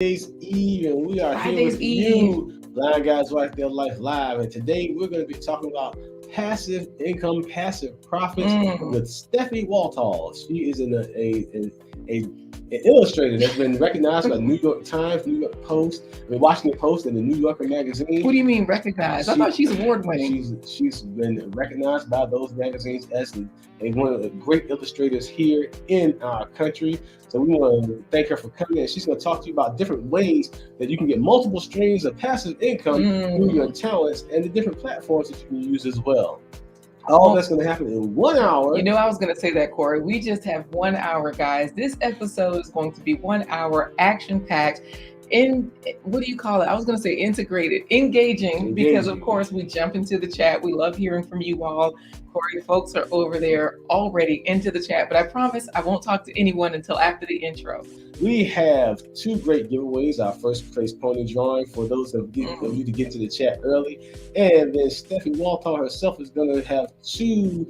Friday's Eve, and we are here Friday's with Eve. you, Blind Guys Wife Their Life Live. And today we're going to be talking about passive income, passive profits with Steffi Walthall. She is an illustrator that's been recognized by New York Times, New York Post, the Washington Post, and the New Yorker magazine. What do you mean recognized? I thought she's award-winning. She's been recognized by those magazines as one of the great illustrators here in our country. So we want to thank her for coming in. She's going to talk to you about different ways that you can get multiple streams of passive income through your talents and the different platforms that you can use as well. All that's going to happen in 1 hour. You know, I was going to say that, Corey. We just have 1 hour, guys. This episode is going to be 1 hour, action-packed. What do you call it? I was going to say integrated, engaging, because of course we jump into the chat. We love hearing from you all. Corey, folks are over there already into the chat, but I promise I won't talk to anyone until after the intro. We have two great giveaways. Our first place pony drawing for those of you to get to the chat early. And then Steffi Walthall herself is going to have two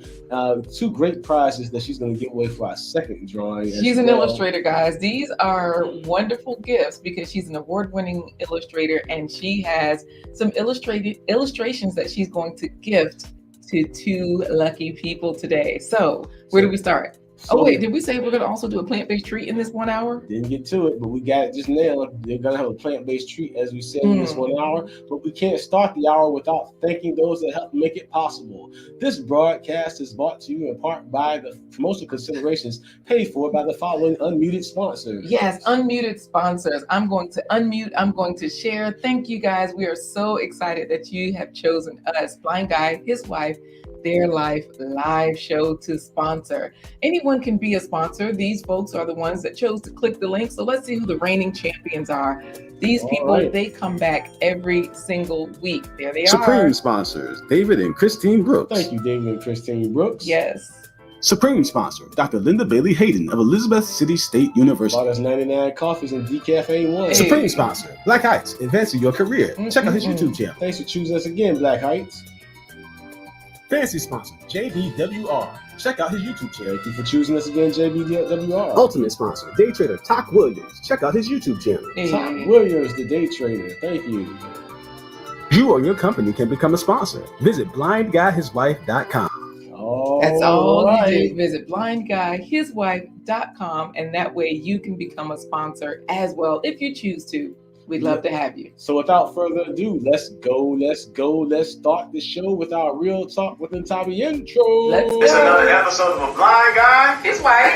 great prizes that she's going to give away for our second drawing. She's an illustrator, guys. These are wonderful gifts because she's an award-winning illustrator and she has some illustrations that she's going to gift to two lucky people today. So where do we start? Did we say we're going to also do a plant-based treat in this 1 hour? Didn't get to it, but we got it just now. They're going to have a plant-based treat, as we said, in this 1 hour. But we can't start the hour without thanking those that help make it possible. This broadcast is brought to you in part by the promotional considerations paid for by the following unmuted sponsors. Yes, unmuted sponsors. I'm going to unmute. I'm going to share. Thank you, guys. We are so excited that you have chosen us, Blind Guy, his wife, Their Life live show to sponsor. Anyone can be a sponsor. These folks are the ones that chose to click the link. So let's see who the reigning champions are. These people, they come back every single week. There they are. Supreme sponsors, David and Christine Brooks. Thank you, David and Christine Brooks. Yes. Supreme sponsor, Dr. Linda Bailey Hayden of Elizabeth City State University. Bought us 99 coffees and decaf A1. Supreme sponsor, Black Heights, advancing your career. Check out his YouTube channel. Thanks for choosing us again, Black Heights. Fancy sponsor, JBWR. Check out his YouTube channel. Thank you for choosing us again, JBWR. Ultimate sponsor, day trader Tock Williams. Check out his YouTube channel. Tock Williams, the day trader. Thank you. You or your company can become a sponsor. Visit blindguyhiswife.com. That's all you do. Visit blindguyhiswife.com, and that way you can become a sponsor as well if you choose to. We'd love to have you. So without further ado, let's go. Let's start the show with our Real Talk with Ntabi intro. Let's go. It's another episode of A Blind Guy. His wife.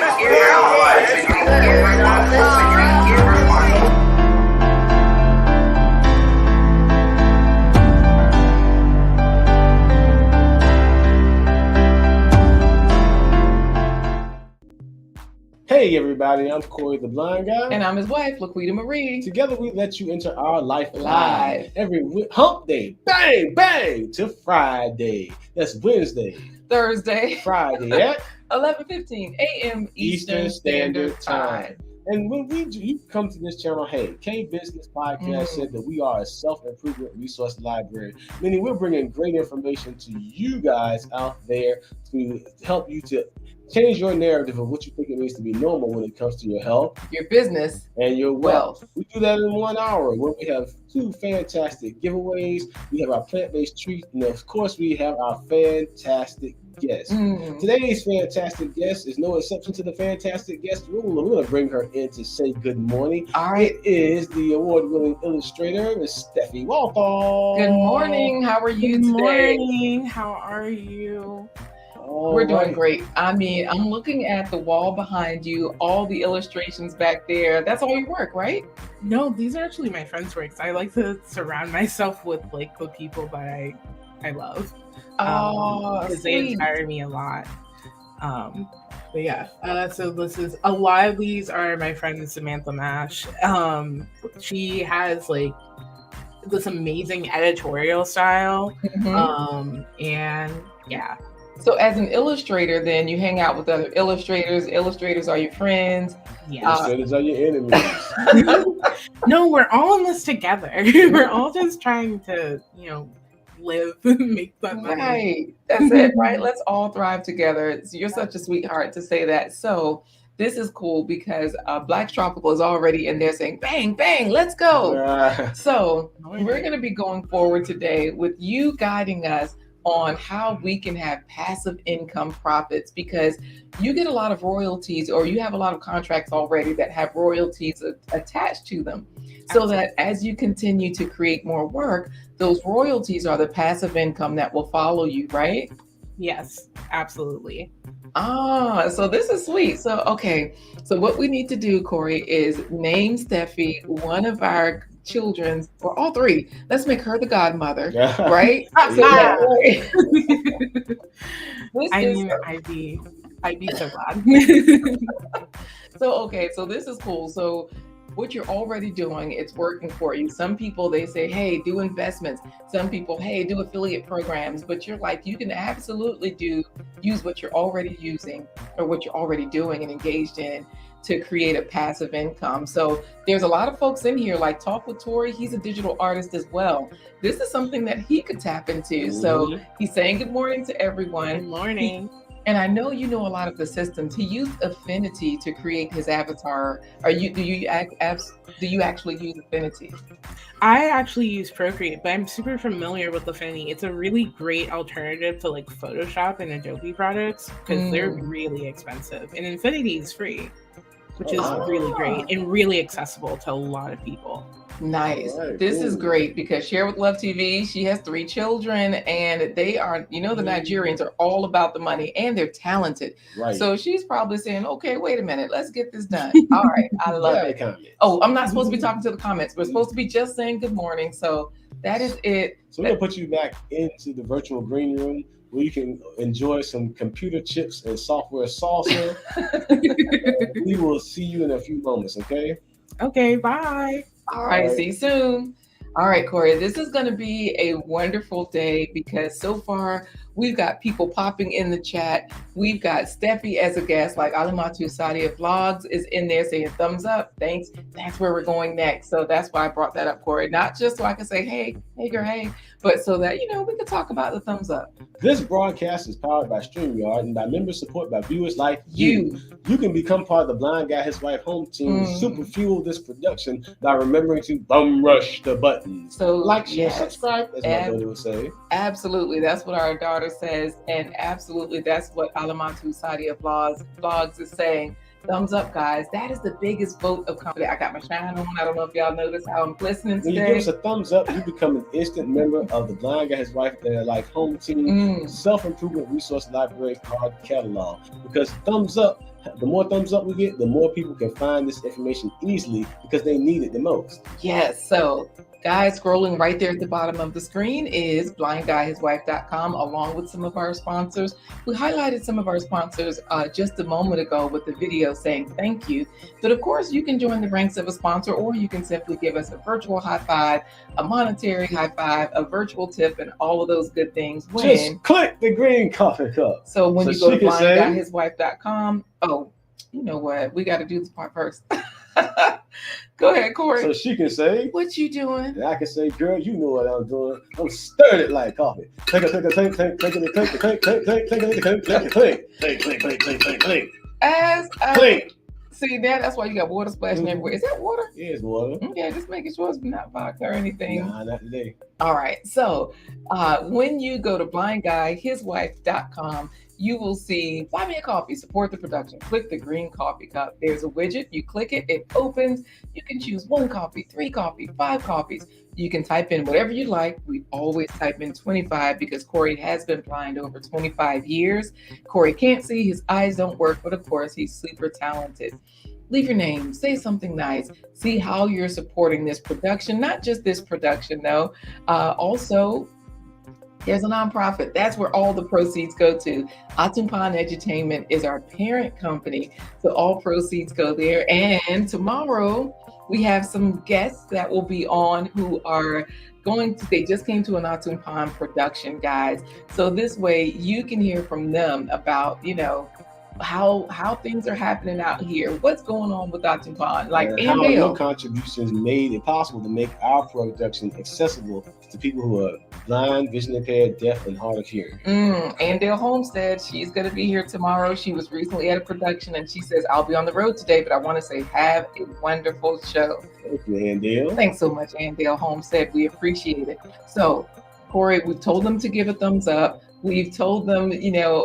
Hey everybody, I'm Corey the Blind Guy. And I'm his wife, Laquita Marie. Together we let you enter our life live every hump day, bang, bang, to Friday. That's Wednesday, Thursday, Friday at 11:15 a.m. Eastern Standard Time. And when you come to this channel, hey, K Business Podcast said that we are a self-improvement resource library, meaning we're bringing great information to you guys out there to help you to change your narrative of what you think it means to be normal when it comes to your health, your business, and your wealth. We do that in 1 hour where we have two fantastic giveaways. We have our plant-based treat, and of course, we have our fantastic guest. Today's fantastic guest is no exception to the fantastic guest rule. We're going to bring her in to say good morning. All right. It is the award-winning illustrator, Miss Steffi Walthall. Good morning. How are you today? Good morning. How are you? We're doing great. I mean, I'm looking at the wall behind you, all the illustrations back there. That's all your work, right? No, these are actually my friends' works. I like to surround myself with like the people that I love. Because they inspire me a lot. But yeah, so this is a lot of these are my friend Samantha Mash. She has like this amazing editorial style. And yeah. So as an illustrator, then you hang out with other illustrators. Illustrators are your friends. Yeah. Illustrators are your enemies. No, we're all in this together. We're all just trying to, live and make that money. Right. That's it, right? Let's all thrive together. You're such a sweetheart to say that. So this is cool because Black Tropical is already in there saying, bang, bang, let's go. So we're going to be going forward today with you guiding us on how we can have passive income profits, because you get a lot of royalties, or you have a lot of contracts already that have royalties attached to them. So that as you continue to create more work, those royalties are the passive income that will follow you, right? Yes, absolutely. So this is sweet. So, okay. So what we need to do, Corey, is name Steffi one of our children's, or all three. Let's make her the godmother, right? I'd be so glad. So this is cool. So what you're already doing, it's working for you. Some people, they say, hey, do investments. Some people, hey, do affiliate programs. But you're like, you can absolutely use what you're already using, or what you're already doing and engaged in, to create a passive income. So there's a lot of folks in here, like Talk with Tori, he's a digital artist as well. This is something that he could tap into. So he's saying good morning to everyone. Good morning. And I know you know a lot of the systems. He used Affinity to create his avatar. Do you actually use Affinity? I actually use Procreate, but I'm super familiar with Affinity. It's a really great alternative to like Photoshop and Adobe products, because they're really expensive. And Affinity is free, which is really great and really accessible to a lot of people. Nice. Right, this is great, because Share with Love TV, she has 3 children, and they are, the Nigerians are all about the money, and they're talented. Right. So she's probably saying, okay, wait a minute, let's get this done. All right. I love it. Comments. Oh, I'm not supposed to be talking to the comments. We're supposed to be just saying good morning. So that is it. So we're going to put you back into the virtual green room, where you can enjoy some computer chips and software salsa. We will see you in a few moments, okay? Okay, bye. All right, see you soon. All right, Corey, this is going to be a wonderful day, because so far we've got people popping in the chat. We've got Steffi as a guest, like Alimatu Sadia Vlogs is in there saying thumbs up. Thanks. That's where we're going next. So that's why I brought that up, Corey. Not just so I can say, hey girl, hey, but so that, we can talk about the thumbs up. This broadcast is powered by StreamYard and by member support by viewers like you. You can become part of the Blind Guy, His Wife home team and super fuel this production by remembering to bum rush the button. So like, share, subscribe, as my daughter would say. Absolutely. That's what our daughter says. And absolutely, that's what Alimatu Sadia Vlogs is saying. Thumbs up, guys. That is the biggest vote of confidence. I got my shine on. I don't know if y'all noticed how I'm listening today. When you give us a thumbs up, you become an instant member of the Blind Guy, His Wife, Their Life home team, self-improvement resource library card catalog. Because thumbs up, the more thumbs up we get, the more people can find this information easily, because they need it the most. Yes. So, guys, scrolling right there at the bottom of the screen is blindguyhiswife.com, along with some of our sponsors. We highlighted some of our sponsors just a moment ago with the video saying thank you. But of course, you can join the ranks of a sponsor, or you can simply give us a virtual high five, a monetary high five, a virtual tip, and all of those good things. Just click the green coffee cup. So when you go to blindguyhiswife.com, oh, you know what? We got to do this part first. Go ahead, Corey. So she can say, what you doing? And I can say, girl, you know what I'm doing. I'm stirring it like coffee. Clink. See, that's why you got water splashing everywhere. Is that water? Yeah, it's water. Yeah, just making sure it's not vodka or anything. Nah, not today. All right. So when you go to blindguyhiswife.com, you will see buy me a coffee, support the production. Click the green coffee cup. There's a widget. You click it, it opens. You can choose 1 coffee, 3 coffee, 5 coffees. You can type in whatever you like. We always type in 25 because Corey has been blind over 25 years. Corey can't see, his eyes don't work, but of course he's super talented. Leave your name, say something nice, see how you're supporting this production, not just this production though. Also, there's a nonprofit. That's where all the proceeds go to. Atumpan Edutainment is our parent company, so all proceeds go there. And tomorrow we have some guests that will be on who are they just came to an Atumpan production, guys. So this way you can hear from them about, how things are happening out here. What's going on with Dr. Bond? Like, and and how Dale. your contributions made it possible to make our production accessible to people who are blind, vision impaired, deaf, and hard of hearing. And Dale Homestead, she's going to be here tomorrow. She was recently at a production, and she says, I'll be on the road today, but I want to say, have a wonderful show. Thank you, Andale. Thanks so much, Andale Homestead. We appreciate it. So, Corey, we've told them to give a thumbs up. We've told them,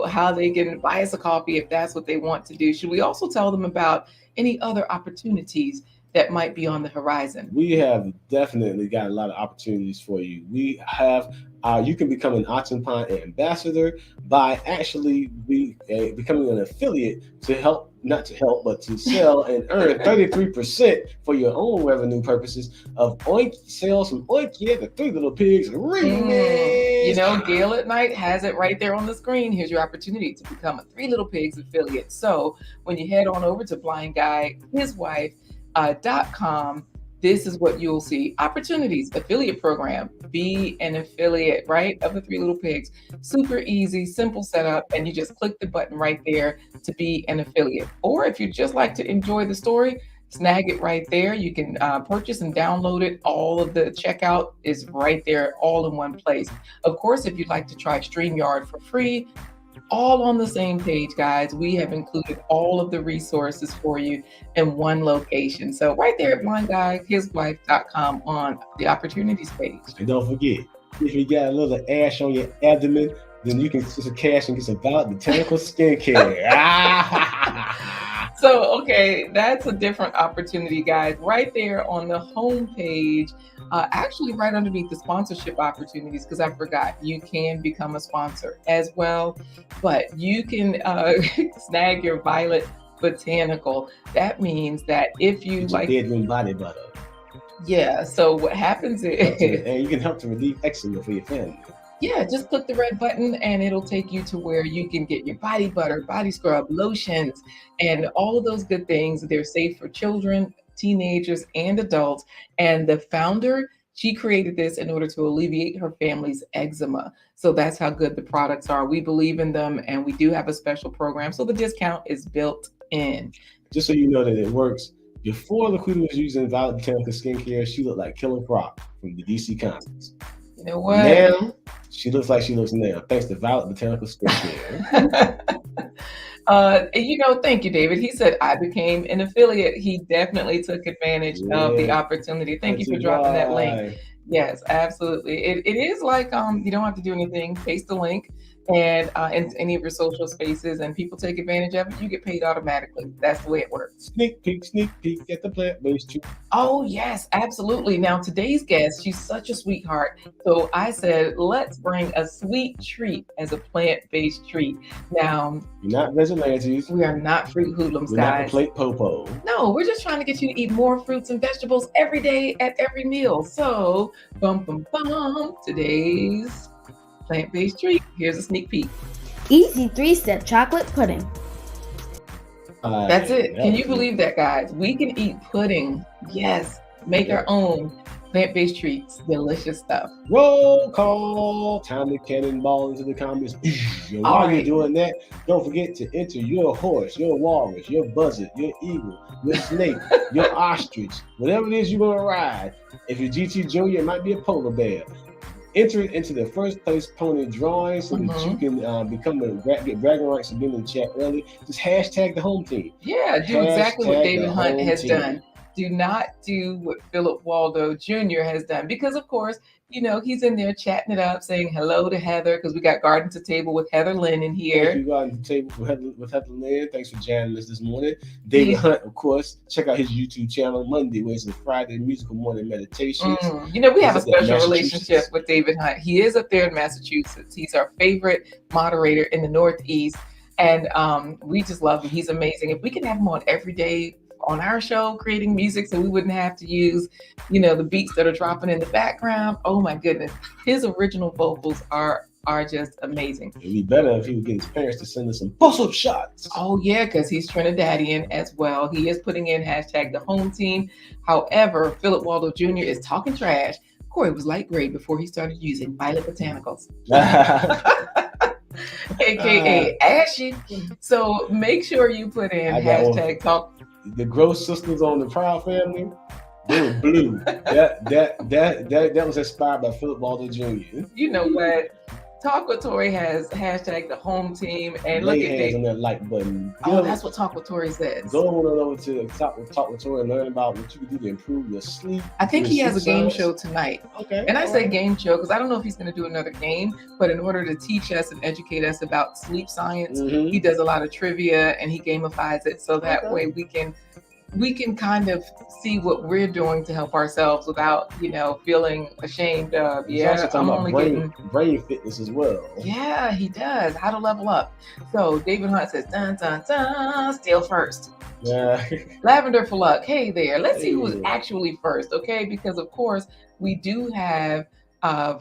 how they can buy us a coffee if that's what they want to do. Should we also tell them about any other opportunities that might be on the horizon? We have definitely got a lot of opportunities for you. We have, you can become an Occupant ambassador by actually becoming an affiliate to help, not to help, but to sell and earn 33% for your own revenue purposes of Oink sales from Oink, the Three Little Pigs remix. Gail at Night has it right there on the screen. Here's your opportunity to become a Three Little Pigs affiliate. So when you head on over to Blind Guy, his wife, .com, this is what you'll see. Opportunities, affiliate program, be an affiliate, right, of the Three Little Pigs. Super easy, simple setup, and you just click the button right there to be an affiliate. Or if you just like to enjoy the story, snag it right there. You can purchase and download it. All of the checkout is right there, all in one place. Of course, if you'd like to try StreamYard for free, all on the same page, guys. We have included all of the resources for you in one location. So right there at blindguyhiswife.com on the opportunities page. And don't forget, if you got a little ash on your abdomen, then you can get some cash and get some Violet Botanical skincare. So, okay, that's a different opportunity, guys. Right there on the home page, actually right underneath the sponsorship opportunities, because I forgot, you can become a sponsor as well, but you can snag your Violet Botanical. That means that if you it's like bedroom body butter. Yeah, so what happens is, and you can help to relieve eczema for your family. Yeah, just click the red button and it'll take you to where you can get your body butter, body scrub, lotions, and all of those good things. They're safe for children, teenagers, and adults. And the founder, she created this in order to alleviate her family's eczema. So that's how good the products are. We believe in them, and we do have a special program. So the discount is built in. Just so you know that it works, before the Queen was using Violet Botanical skincare, she looked like Killer Croc from the DC Comics. You know what? Now, she looks like she looks now, thanks to Violet Botanical skincare. Thank you, David. He said, I became an affiliate. He definitely took advantage of the opportunity. Thank you for dropping that link. Yes, absolutely. It is like, you don't have to do anything. Paste the link and in any of your social spaces, and people take advantage of it. You get paid automatically. That's the way it works. Sneak peek at the plant-based treat. Oh, yes, absolutely. Now, today's guest, she's such a sweetheart. So I said, let's bring a sweet treat as a plant-based treat. Now, you're not vigilantes. We are not fruit hoodlums, we're guys. Not a plate popo. No, we're just trying to get you to eat more fruits and vegetables every day at every meal. So, today's plant-based treat. Here's a sneak peek. Easy 3-step chocolate pudding. That's it. Can you believe that, guys? We can eat pudding. Yes. Make our own plant-based treats. Delicious stuff. Roll call. Time to cannonball into the comments. While you're doing that, don't forget to enter your horse, your walrus, your buzzard, your eagle, your snake, your ostrich, whatever it is you're going to ride. If you're GT Junior, it might be a polar bear. Enter it into the first place pony drawing so that you can get bragging rights and be in the chat early. Just hashtag the home team. Yeah, do exactly what David Hunt has done. Do not do what Philip Waldo Jr. has done, because of course, he's in there chatting it up, saying hello to Heather, because we got Garden to Table with Heather Lynn in here. Thank you, Garden to Table with Heather Lynn. Thanks for joining us this morning. David Hunt, of course, check out his YouTube channel Monday, Wednesday, Friday, Musical Morning Meditations. We have a special relationship with David Hunt. He is up there in Massachusetts. He's our favorite moderator in the Northeast, and we just love him. He's amazing. If we can have him on every day on our show, creating music, so we wouldn't have to use, the beats that are dropping in the background. Oh my goodness. His original vocals are just amazing. It'd be better if he would get his parents to send us some bust-up shots. Oh yeah, because he's Trinidadian as well. He is putting in hashtag the home team. However, Philip Waldo Jr. is talking trash. Corey was light grade before he started using Violet Botanicals. AKA Ashy. So make sure you put in hashtag talk. The Gross Sisters on the Proud Family, they were blue. that was inspired by Philip Walthall Jr. You know what? Talk with Tori has hashtag the home team, and look at hands on that like button. That's what Talk with Tori says. Go on over to Talk with Tori and learn about what you can do to improve your sleep. I think he has a game show tonight. Okay. And I say game show because I don't know if he's going to do another game, but in order to teach us and educate us about sleep science, he does a lot of trivia and he gamifies it so that way we can kind of see what we're doing to help ourselves without, feeling ashamed of. I'm only getting brain fitness as well. Yeah, he does. How to level up. So David Hunt says, dun, dun, dun, still first. Yeah. Lavender for luck. Hey there. Let's see who's actually first, okay? Because of course we do have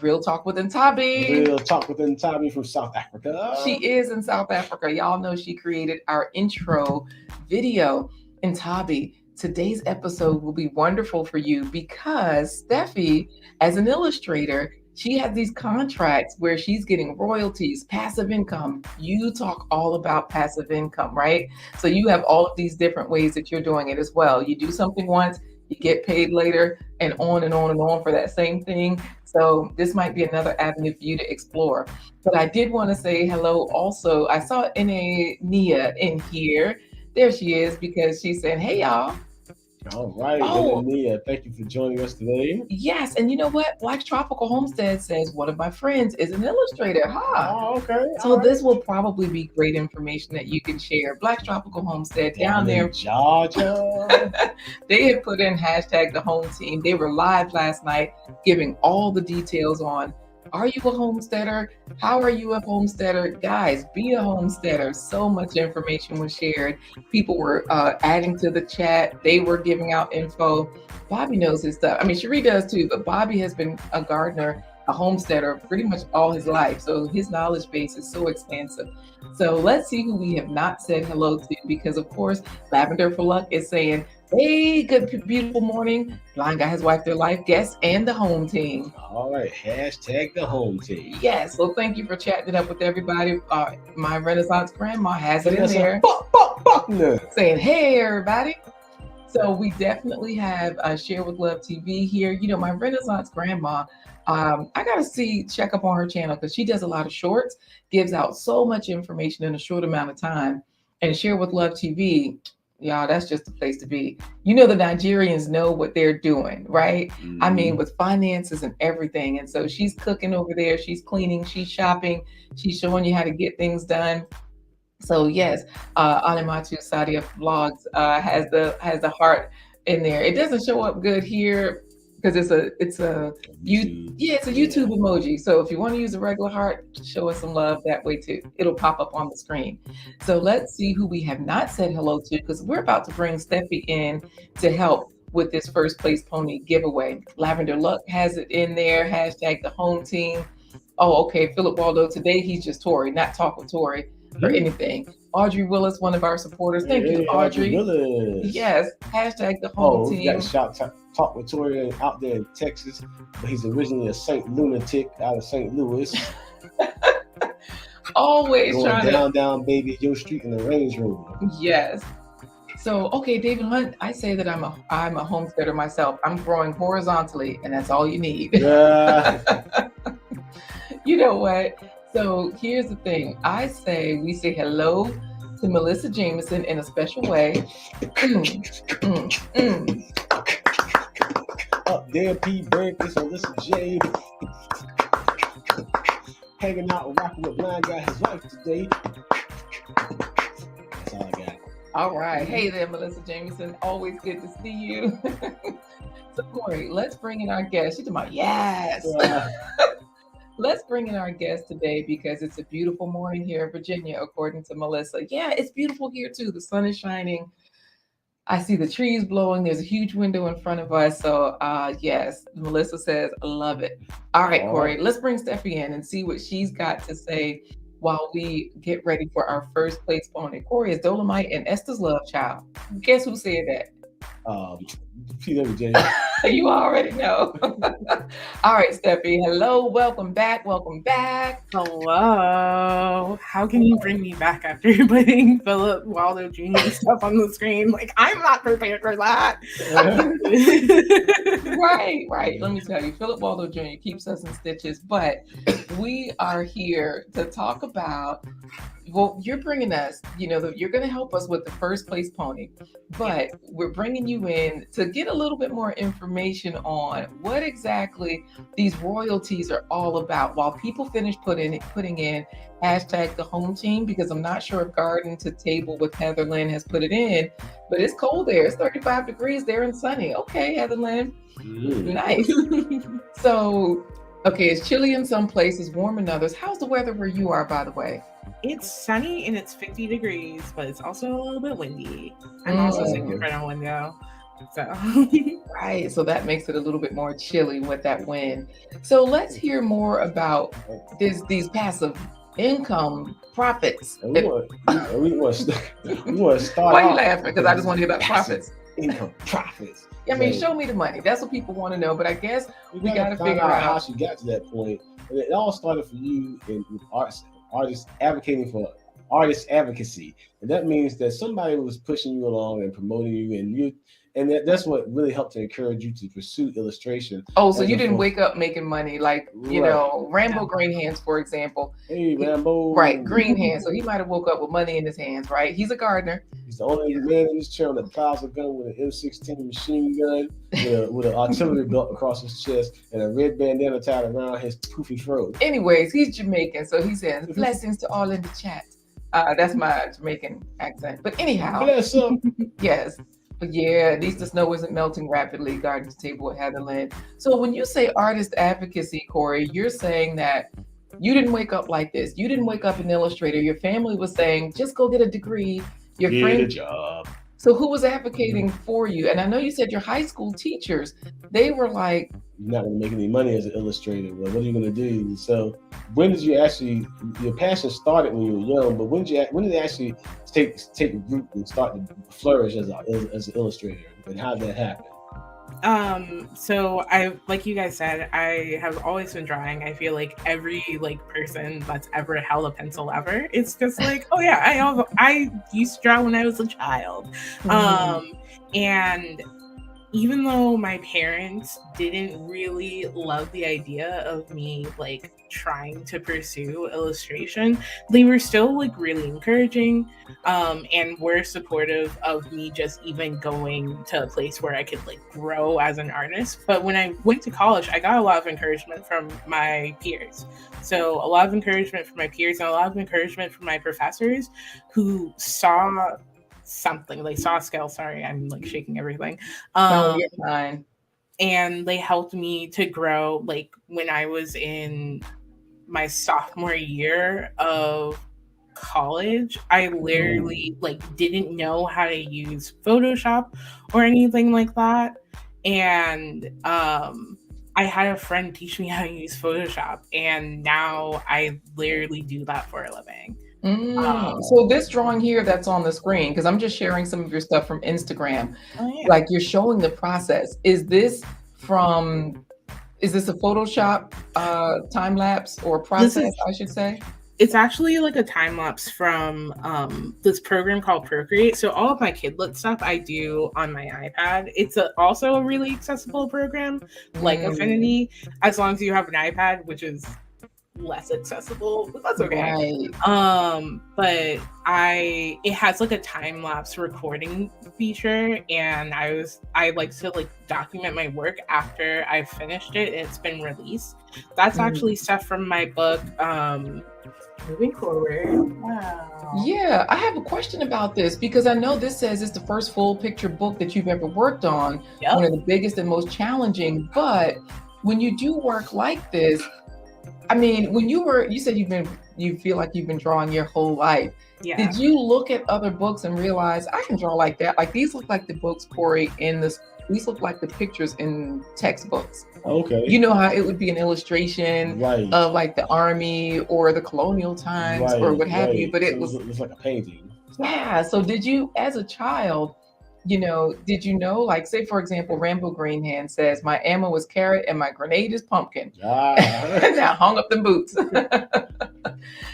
Real Talk with Ntabi. Real Talk with Ntabi from South Africa. She is in South Africa. Y'all know she created our intro video. Ntabi, today's episode will be wonderful for you because Steffi, as an illustrator, she has these contracts where she's getting royalties, passive income. You talk all about passive income, right? So you have all of these different ways that you're doing it as well. You do something once, you get paid later, and on and on and on for that same thing. So this might be another avenue for you to explore. But I did want to say hello also. I saw Nia in here. There she is, because she said, hey, y'all. All right, Nia, thank you for joining us today. Yes, and you know what? Black Tropical Homestead says one of my friends is an illustrator. Oh, okay. So this will probably be great information that you can share. Black Tropical Homestead down there. Georgia. They had put in hashtag the home team. They were live last night giving all the details on, are you a homesteader? How are you a homesteader? Guys, be a homesteader. So much information was shared. People were adding to the chat. They were giving out info. Bobby knows his stuff. I mean, Cherie does too, but Bobby has been a gardener, a homesteader pretty much all his life. So his knowledge base is so expansive. So let's see who we have not said hello to, because of course, Lavender for Luck is saying, hey, good, beautiful morning. Blind Guy, His Wife, Their Life, guests, and the home team. All right, hashtag the home team. Yes, well, thank you for chatting it up with everybody. My Renaissance grandma has it in there. Saying, hey, everybody. So we definitely have Share with Love TV here. You know, my Renaissance grandma, I got to check up on her channel because she does a lot of shorts, gives out so much information in a short amount of time. And Share with Love TV, y'all, that's just the place to be. You know, the Nigerians know what they're doing, right? I mean, with finances and everything. And so she's cooking over there. She's cleaning. She's shopping. She's showing you how to get things done. So yes, Animatu Sadia Vlogs has the heart in there. It doesn't show up good here because it's a YouTube emoji. So if you want to use a regular heart, show us some love that way too. It'll pop up on the screen. So let's see who we have not said hello to, because we're about to bring Steffi in to help with this first place pony giveaway. Lavender Luck has it in there. Hashtag the home team. Oh, okay. Philip Waldo today, he's just Tori, not Talk with Tori or anything. Audrey Willis, one of our supporters. Thank you, Audrey. Willis. Yes. Hashtag the home team. Got shout Talk with Tori out there in Texas, but he's originally a St. Lunatic out of St. Louis. Always going trying down, baby, your street in the range room. Yes. So, okay, David Hunt, I say that I'm a homesteader myself. I'm growing horizontally, and that's all you need. Yeah. You know what? So here's the thing. We say hello to Melissa Jameson in a special way. Up there, P. Burke, it's Melissa J. Hanging out and rocking with Blind Guy His Life today. That's all I got. All right. Hey there, Melissa Jameson. Always good to see you. So, Corey, let's bring in our guest. She's about, yes. Let's bring in our guest today because it's a beautiful morning here in Virginia, according to Melissa. Yeah, it's beautiful here too. The sun is shining. I see the trees blowing. There's a huge window in front of us. So yes, Melissa says, I love it. All right, Corey, let's bring Steffi in and see what she's got to say while we get ready for our first place pony. Corey is Dolomite and Esther's love child. Guess who said that? Jenny. You already know. All right, Steffi. Hello. Welcome back. Welcome back. Hello. How can you bring me back after putting Philip Waldo Jr. stuff on the screen? Like, I'm not prepared for that. Right. Let me tell you, Philip Waldo Jr. keeps us in stitches, but we are here to talk about. Well, you're bringing us, you're going to help us with the first place pony, but we're bringing you in to get a little bit more information on what exactly these royalties are all about. While people finish putting in hashtag the home team, because I'm not sure if Garden to Table with Heather Lynn has put it in, but it's cold there. It's 35 degrees there and sunny. Okay, Heather Lynn. Nice. So, okay, it's chilly in some places, warm in others. How's the weather where you are, by the way? It's sunny and it's 50 degrees, but it's also a little bit windy. I'm also sitting in front of a window. So right. So that makes it a little bit more chilly with that wind. So let's hear more about these passive income profits. We want to start. Why are you laughing? Because I just want to hear about profits. Income profits. I mean, show me the money. That's what people want to know. But I guess we got to figure out how she got to that point. And it all started for you in artists advocating for artist advocacy, and that means that somebody was pushing you along and promoting you, and that's what really helped to encourage you to pursue illustration. Oh, so you didn't wake up making money like Rambo Green Hands, for example. Hey, Rambo. Right, Green Hands. So he might have woke up with money in his hands, right? He's a gardener. He's the only man in this chair that files a gun with an M16 machine gun with an artillery belt across his chest and a red bandana tied around his poofy throat. Anyways, he's Jamaican, so he says, blessings to all in the chat. That's my Jamaican accent. But anyhow. Bless him. Yes. But yeah, at least the snow isn't melting rapidly. Garden to Table with Heather Lynn. So when you say artist advocacy, Corey, you're saying that you didn't wake up like this. You didn't wake up an illustrator. Your family was saying, just go get a degree. Your friend, a job. So who was advocating for you? And I know you said your high school teachers, they were like, you're not going to make any money as an illustrator. Well, what are you going to do? So when did you actually, your passion started when you were young, but when did it actually take root and start to flourish as an illustrator? And how did that happen? So I, like you guys said, I have always been drawing. I feel like every person that's ever held a pencil ever, it's just like, oh yeah, I used to draw when I was a child. And even though my parents didn't really love the idea of me trying to pursue illustration, they were still really encouraging and were supportive of me just even going to a place where I could grow as an artist. But when I went to college, I got a lot of encouragement from my peers. So a lot of encouragement from my peers and a lot of encouragement from my professors who saw something. They saw a scale. Sorry, I'm shaking everything. No, you're fine. And they helped me to grow. When I was in my sophomore year of college, I literally didn't know how to use Photoshop or anything like that. And I had a friend teach me how to use Photoshop, and now I literally do that for a living. So this drawing here that's on the screen, because I'm just sharing some of your stuff from Instagram, you're showing the process. Is this a Photoshop time lapse or process, I should say? It's actually a time lapse from this program called Procreate. So all of my Kidlit stuff I do on my iPad. It's also a really accessible program like Affinity, as long as you have an iPad, which is less accessible, but that's okay. Right. But it has a time lapse recording feature, and I like to document my work after I've finished it and it's been released. That's actually stuff from my book, Moving Forward. Wow. Yeah, I have a question about this because I know this says it's the first full picture book that you've ever worked on. Yep. One of the biggest and most challenging. But when you do work like this, I mean, when you said you feel like you've been drawing your whole life. Yeah. Did you look at other books and realize I can draw like that? These look like the books, Corey, these look like the pictures in textbooks. Okay. You know how it would be an illustration of the army or the colonial times or what have you, but it was like a painting. Yeah. So did you, as a child, did you know, like, say, for example, Rambo Greenhand says, my ammo is carrot and my grenade is pumpkin. Now hung up the boots.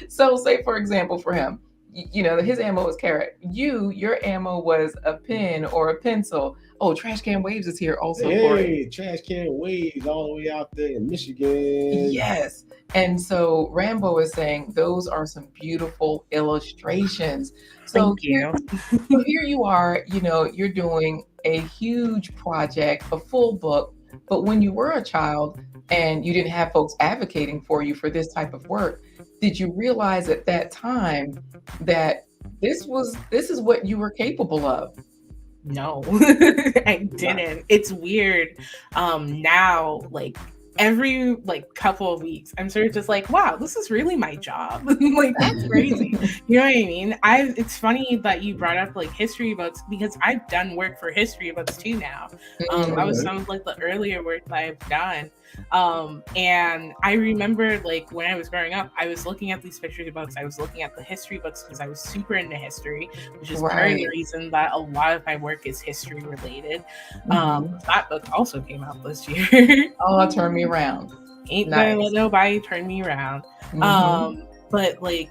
So say, for example, for him, his ammo is carrot. Your ammo was a pen or a pencil. Oh, Trash Can Waves is here also. Hey, Trash Can Waves all the way out there in Michigan. Yes. And so Rambo is saying those are some beautiful illustrations. So Thank you. Here you are, you're doing a huge project, a full book. But when you were a child and you didn't have folks advocating for you for this type of work, did you realize at that time that this is what you were capable of? No, I didn't. It's weird. Now, like every couple of weeks, I'm sort of just like, wow, this is really my job. Like, that's crazy. You know what I mean? It's funny that you brought up like history books, because I've done work for history books too now. That was some of like the earlier work that I've done. And I remember like when I was growing up, I was looking at these picture books. I was looking at the history books because I was super into history, which is part of the reason that a lot of my work is history related. That book also came out this year. Oh, turn me around. Ain't gonna let nobody turn me around. But like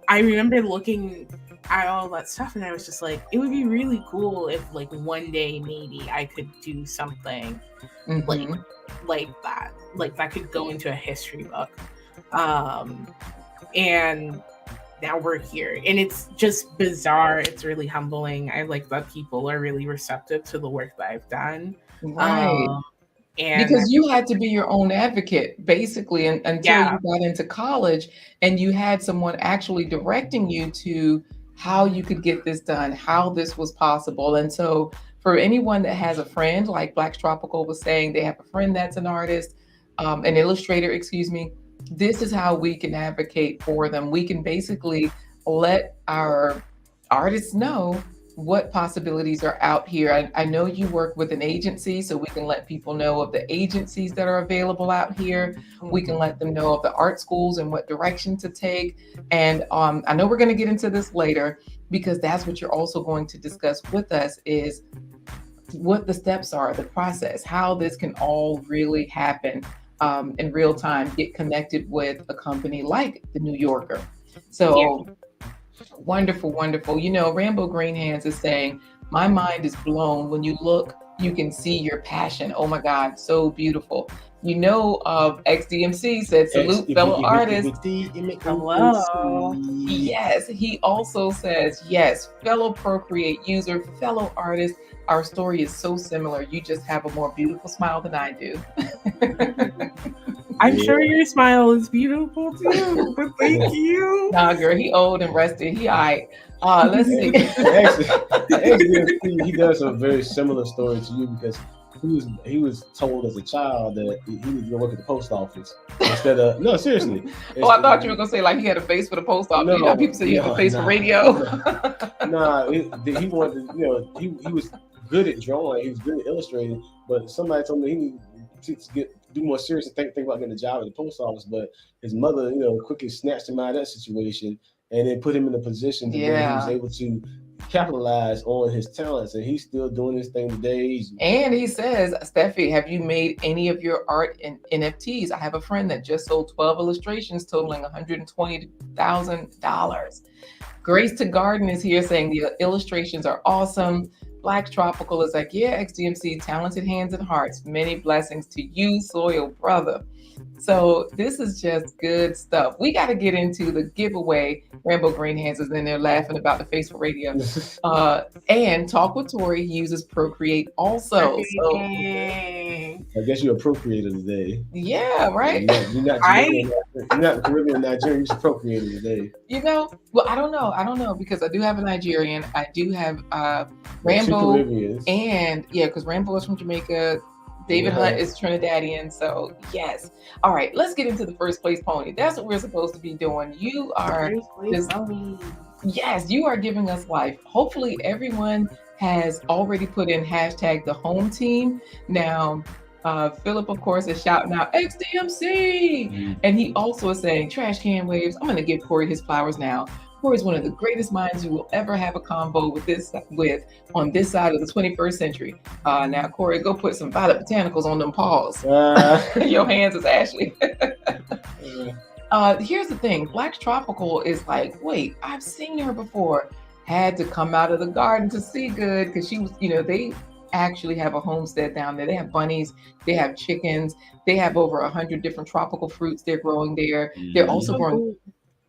I remember looking at all that stuff and I was just like, it would be really cool if like one day maybe I could do something like that could go into a history book. And now we're here, and it's just bizarre. It's really humbling. I like that people are really receptive to the work that I've done. And because you had to be your own advocate basically until you got into college, and you had someone actually directing you to how you could get this done, how this was possible. And so for anyone that has a friend, like Black's Tropical was saying, they have a friend that's an artist, an illustrator, excuse me, this is how we can advocate for them. We can basically let our artists know what possibilities are out here. I know you work with an agency, so we can let people know of the agencies that are available out here. We can let them know of the art schools and what direction to take. And I know we're going to get into this later, because that's what you're also going to discuss with us, is what the steps are, the process, how this can all really happen in real time, get connected with a company like the New Yorker. So wonderful, wonderful. Rambo Greenhands is saying, my mind is blown. When you look, you can see your passion. Oh my God, so beautiful. XDMC said, salute fellow artists. Hello. Yes, he also says, yes, fellow Procreate user, fellow artist. Our story is so similar. You just have a more beautiful smile than I do. I'm sure your smile is beautiful too, but thank you. Nah, girl, he old and rested. He all right. Let's see. Actually, he does a very similar story to you, because he was told as a child that he was going to work at the post office instead of, no, seriously. I thought you were going to say like he had a face for the post office. No, people say you have a face for radio. He wanted to, he was good at drawing. He was good at illustrating, but somebody told me he needed to do more serious and think about getting a job at the post office. But his mother, quickly snatched him out of that situation and then put him in a position where he was able to capitalize on his talents, and he's still doing his thing today. And he says, Steffi, have you made any of your art in NFTs? I have a friend that just sold 12 illustrations totaling $120,000. Grace to Garden is here saying the illustrations are awesome. Black Tropical is like, XDMC, talented hands and hearts. Many blessings to you, Soil Brother. So this is just good stuff. We got to get into the giveaway. Rambo Greenhands is in there laughing about the Facebook radio. And Talk with Tori, he uses Procreate also. So I guess you're a procreator today. Yeah, right. You're not Caribbean Nigerian, you're just procreator today. Well, I don't know, because I do have a Nigerian. I do have Rambo, and because Rambo is from Jamaica. David Hunt is Trinidadian, so yes. All right, let's get into the first place pony. That's what we're supposed to be doing. You are you are giving us life. Hopefully everyone has already put in hashtag the home team. Now, Philip, of course, is shouting out XDMC. And he also is saying, Trash Can Waves. I'm going to give Corey his flowers now. Corey's one of the greatest minds you will ever have a combo with on this side of the 21st century. Now, Corey, go put some Violet Botanicals on them paws. Your hands is Ashley. Here's the thing. Black's Tropical is like, wait, I've seen her before. Had to come out of the garden to see good because she was, they actually have a homestead down there. They have bunnies, they have chickens, they have over 100 different tropical fruits they're growing there. They're also growing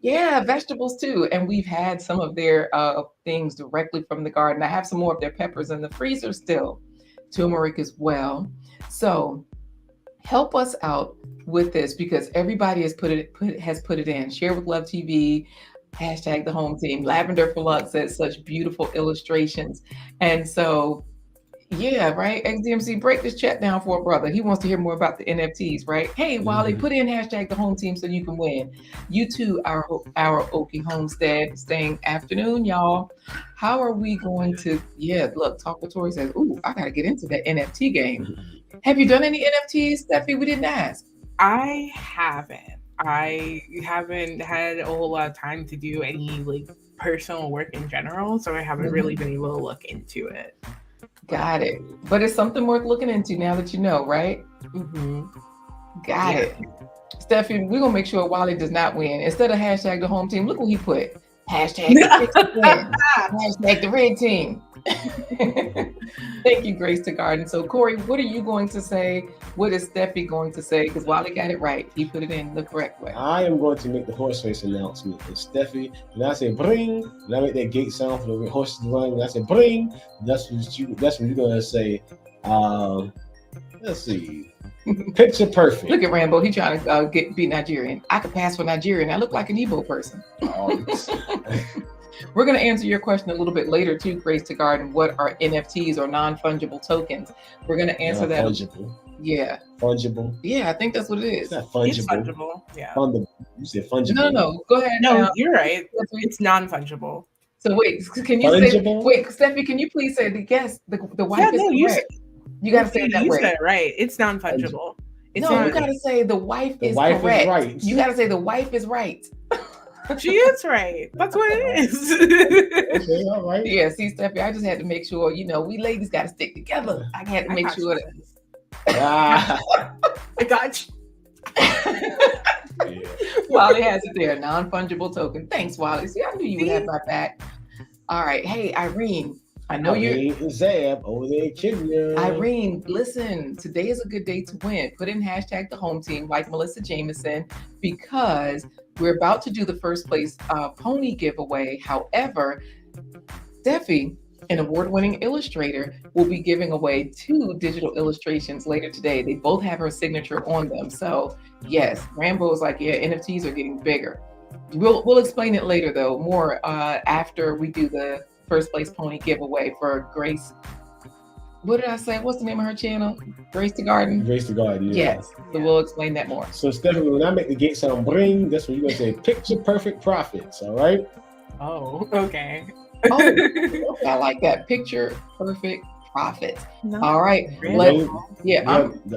vegetables too. And we've had some of their things directly from the garden. I have some more of their peppers in the freezer still, turmeric as well. So help us out with this because everybody has put it in. Share with Love TV, hashtag the home team. Lavender for Luck says such beautiful illustrations. And so yeah, right. XDMC, break this chat down for a brother. He wants to hear more about the NFTs, right? Hey, Wally, put in hashtag the home team so you can win. You too, our Okie Homestead staying afternoon, y'all. How are we going to, look, Talk with Tori says, ooh, I got to get into that NFT game. Have you done any NFTs, Steffi? We didn't ask. I haven't had a whole lot of time to do any like personal work in general, so I haven't really been able to look into it. Got it. But it's something worth looking into now that you know, right? Got it. Steffi, we're going to make sure Wally does not win. Instead of hashtag the home team, look what he put. Hashtag hashtag the red team. Thank you, Grace to Garden. So, Corey, what are you going to say? What is Steffi going to say? Because Wally got it right. He put it in the correct way. I am going to make the horse race announcement. It's Steffi. When I say bring, when I make that gate sound for the horses to run, when I say bring, that's what you're going to say. Let's see. Picture perfect. Look at Rambo. He trying to be Nigerian. I could pass for Nigerian. I look like an Igbo person. We're going to answer your question a little bit later too, Grace to Garden. What are NFTs or non-fungible tokens? We're going to answer that. Fungible. Yeah. Fungible. Yeah, I think that's what it is. It's not fungible. It's fungible. Yeah. You said fungible. No. Go ahead. No, you're right. It's non-fungible. So wait, can you Steffi, can you please say the wife is correct? You got to say it that way. You said it right. It's non-fungible. You got to say the wife is correct. Right. You got to say the wife is right. She is right. That's what it is. Okay, all right. Yeah, see, Steffi, I just had to make sure, we ladies got to stick together. I had to make sure that. I got you. Wally has it there, non-fungible token. Thanks, Wally. See, I knew you would have my back. All right. Hey, Irene. I know you're Zab over there kidding you. Irene, listen, today is a good day to win. Put in hashtag the home team like Melissa Jameson because we're about to do the first place pony giveaway. However, Steffi, an award-winning illustrator, will be giving away 2 digital illustrations later today. They both have her signature on them. So yes, Rambo is like, NFTs are getting bigger. We'll explain it later though, more after we do the first place pony giveaway for Grace. What did I say? What's the name of her channel? Grace to Garden? Grace to Garden, yes. So we'll explain that more. So Stephanie, when I make the gate sound bring, that's what you're gonna say. Picture perfect profits, all right? Oh, okay. I like that. Picture perfect profits. No, all right. The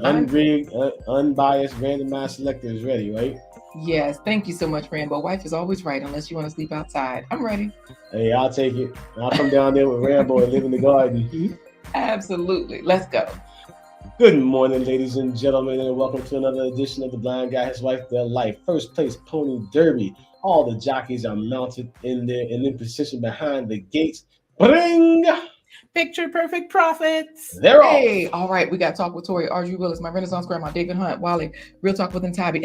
unrigged, unbiased, randomized selector is ready, right? Yes, thank you so much, Rambo. Wife is always right unless you want to sleep outside. I'm ready. Hey, I'll take it. I'll come down there with Rambo and live in the garden. Absolutely. Let's go. Good morning, ladies and gentlemen, and welcome to another edition of The Blind Guy, His Wife, Their Life. First place pony derby. All the jockeys are mounted in there and in position behind the gates. Bring! Picture perfect profits. They're off. All right. We got Talk with Tori, Audrey Willis, my Renaissance Grandma, David Hunt, Wally, Real Talk with Intabi,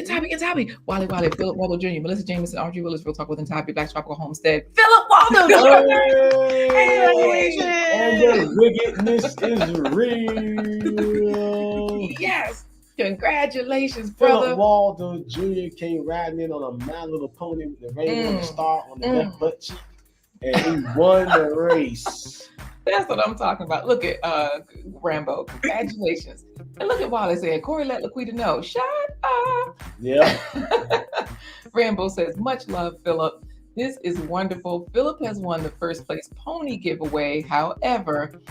Wally, Philip Waldo Jr., Melissa Jameson, Audrey Willis, Real Talk with Intabi, Black Tropical Homestead, Philip Waldo Jr. And the wickedness is real. Yes. Congratulations, brother. Philip Waldo Jr. came riding in on a My Little Pony with the rainbow and the star on the left butt cheek, and he won the race. That's what I'm talking about. Look at Rambo. Congratulations. And look at Wally saying, Corey, let Laquita know. Shut up. Yeah. Rambo says, much love, Philip. This is wonderful. Philip has won the first place pony giveaway. However,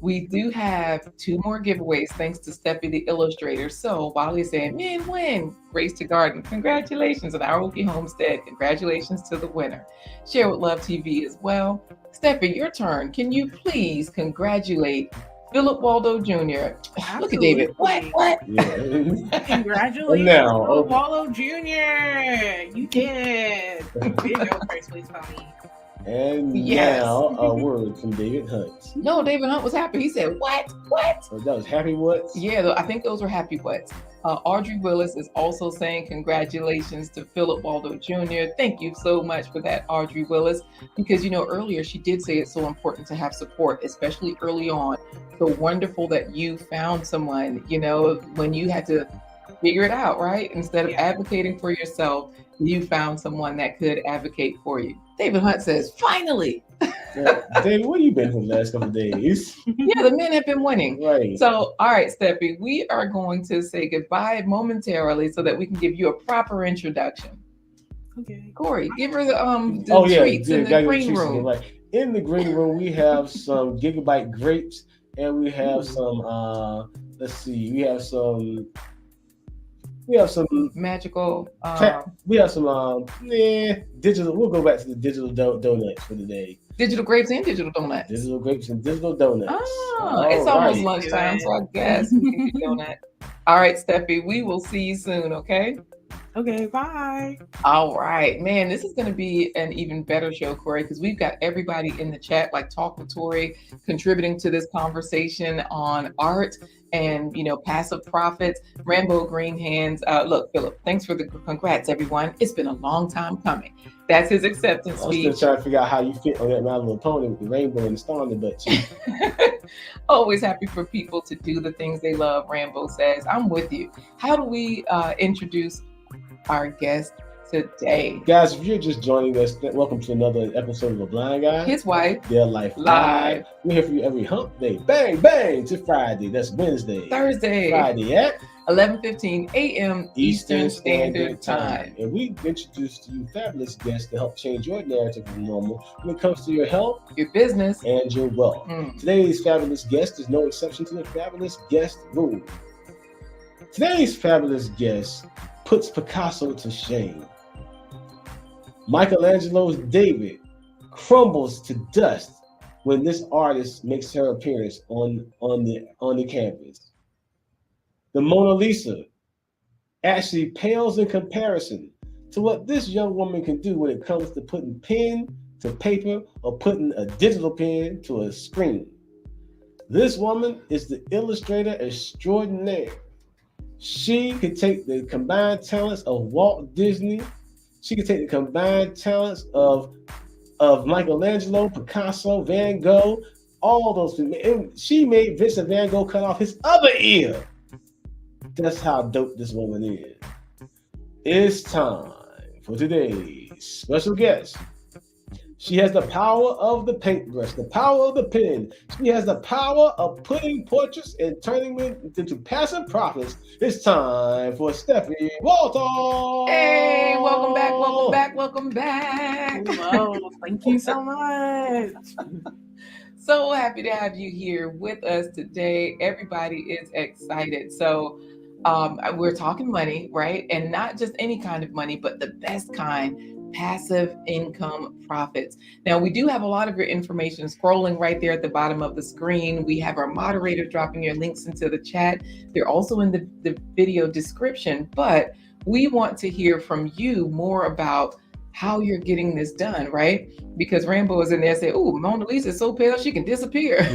We do have 2 more giveaways thanks to Steffi the illustrator. So while he's saying, win, Grace to Garden, congratulations on our Okie Homestead. Congratulations to the winner. Share with Love TV as well. Steffi, your turn. Can you please congratulate Philip Waldo Jr.? Absolutely. Look at David. What? Yeah. Congratulations, Now, Philip Waldo Jr. You did. Video first, please tell me. And Yes. now a word from David Hunt. No, David Hunt was happy. He said, what? So that was happy what? Yeah, I think those were happy whats. Audrey Willis is also saying congratulations to Philip Waldo Jr. Thank you so much for that, Audrey Willis, because earlier she did say it's so important to have support, especially early on. So wonderful that you found someone, when you had to figure it out, right? Instead of advocating for yourself, you found someone that could advocate for you. David Hunt says, finally. David, where you been for the last couple of days? Yeah, the men have been winning. Right. So, all right, Steffi, we are going to say goodbye momentarily so that we can give you a proper introduction. Okay. Corey, give her the treats in the green room. Right. In the green room, we have some Gigabyte grapes, and we have some. We have some magical. We have some digital. We'll go back to the digital donuts for the day. Digital grapes and digital donuts. Digital grapes and digital donuts. It's almost lunchtime, so I guess we can do donut. All right, Steffi, we will see you soon, okay? Okay, bye. All right, man, this is going to be an even better show, Corey, because we've got everybody in the chat, like Talk with Tori, contributing to this conversation on art and, passive profits. Rambo Green Hands. Look, Philip, thanks for the congrats, everyone. It's been a long time coming. That's his acceptance speech. I'm still trying to figure out how you fit on that My Little Pony with the rainbow and the star on the butt cheek. Always happy for people to do the things they love, Rambo says. I'm with you. How do we introduce our guest today? Guys, if you're just joining us, welcome to another episode of A Blind Guy. His wife. Their Life Live. We're here for you every hump day. Bang, bang, to Friday. That's Wednesday. Thursday. Friday at 11:15 a.m. Eastern Standard Time. And we introduce to you fabulous guests to help change your narrative from normal when it comes to your health, your business, and your wealth. Today's fabulous guest is no exception to the fabulous guest rule. Today's fabulous guest puts Picasso to shame. Michelangelo's David crumbles to dust when this artist makes her appearance on the canvas. The Mona Lisa actually pales in comparison to what this young woman can do when it comes to putting pen to paper or putting a digital pen to a screen. This woman is the illustrator extraordinaire. She could take the combined talents of Walt Disney. She could take the combined talents of Michelangelo, Picasso, Van Gogh, all those things. And she made Vincent Van Gogh cut off his other ear. That's how dope this woman is. It's time for today's special guest. She has the power of the paintbrush, the power of the pen. She has the power of putting portraits and turning them into passive profits. It's time for Steffi Walthall. Hey, welcome back. Hello, thank you so much. So happy to have you here with us today. Everybody is excited. So we're talking money, right? And not just any kind of money, but the best kind. Passive income profits. Now, we do have a lot of your information scrolling right there at the bottom of the screen. We have our moderator dropping your links into the chat. They're also in the video description, but we want to hear from you more about how you're getting this done, right? Because Rambo is in there saying, oh, Mona Lisa is so pale, she can disappear.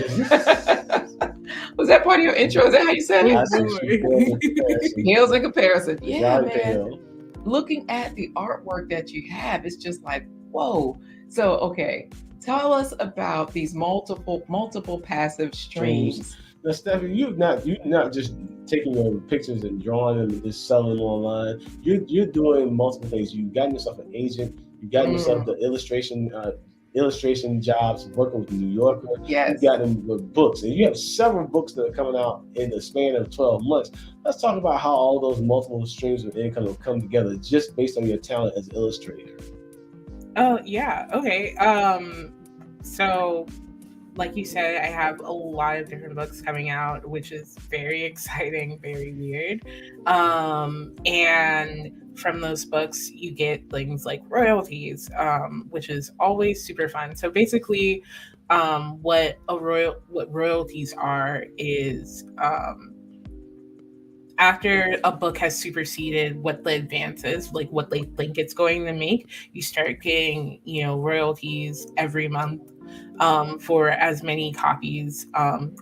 Was that part of your intro? Is that how you said it? Pales in comparison. Yeah, man. Looking at the artwork that you have, it's just like, whoa. So, okay, tell us about these multiple passive streams. Now, Steffi, you're not just taking your pictures and drawing them and just selling them online. You're doing multiple things. You've gotten yourself an agent. You've gotten yourself the illustration jobs working with the New Yorker. Yes. You've gotten with books, and you have several books that are coming out in the span of 12 months. Let's talk about how all those multiple streams of income will come together just based on your talent as an illustrator. Oh, yeah. Okay. So like you said, I have a lot of different books coming out, which is very exciting, very weird. And from those books, you get things like royalties, which is always super fun. So basically, what royalties are is after a book has superseded what the advance is, like what they think it's going to make, you start getting, royalties every month for as many copies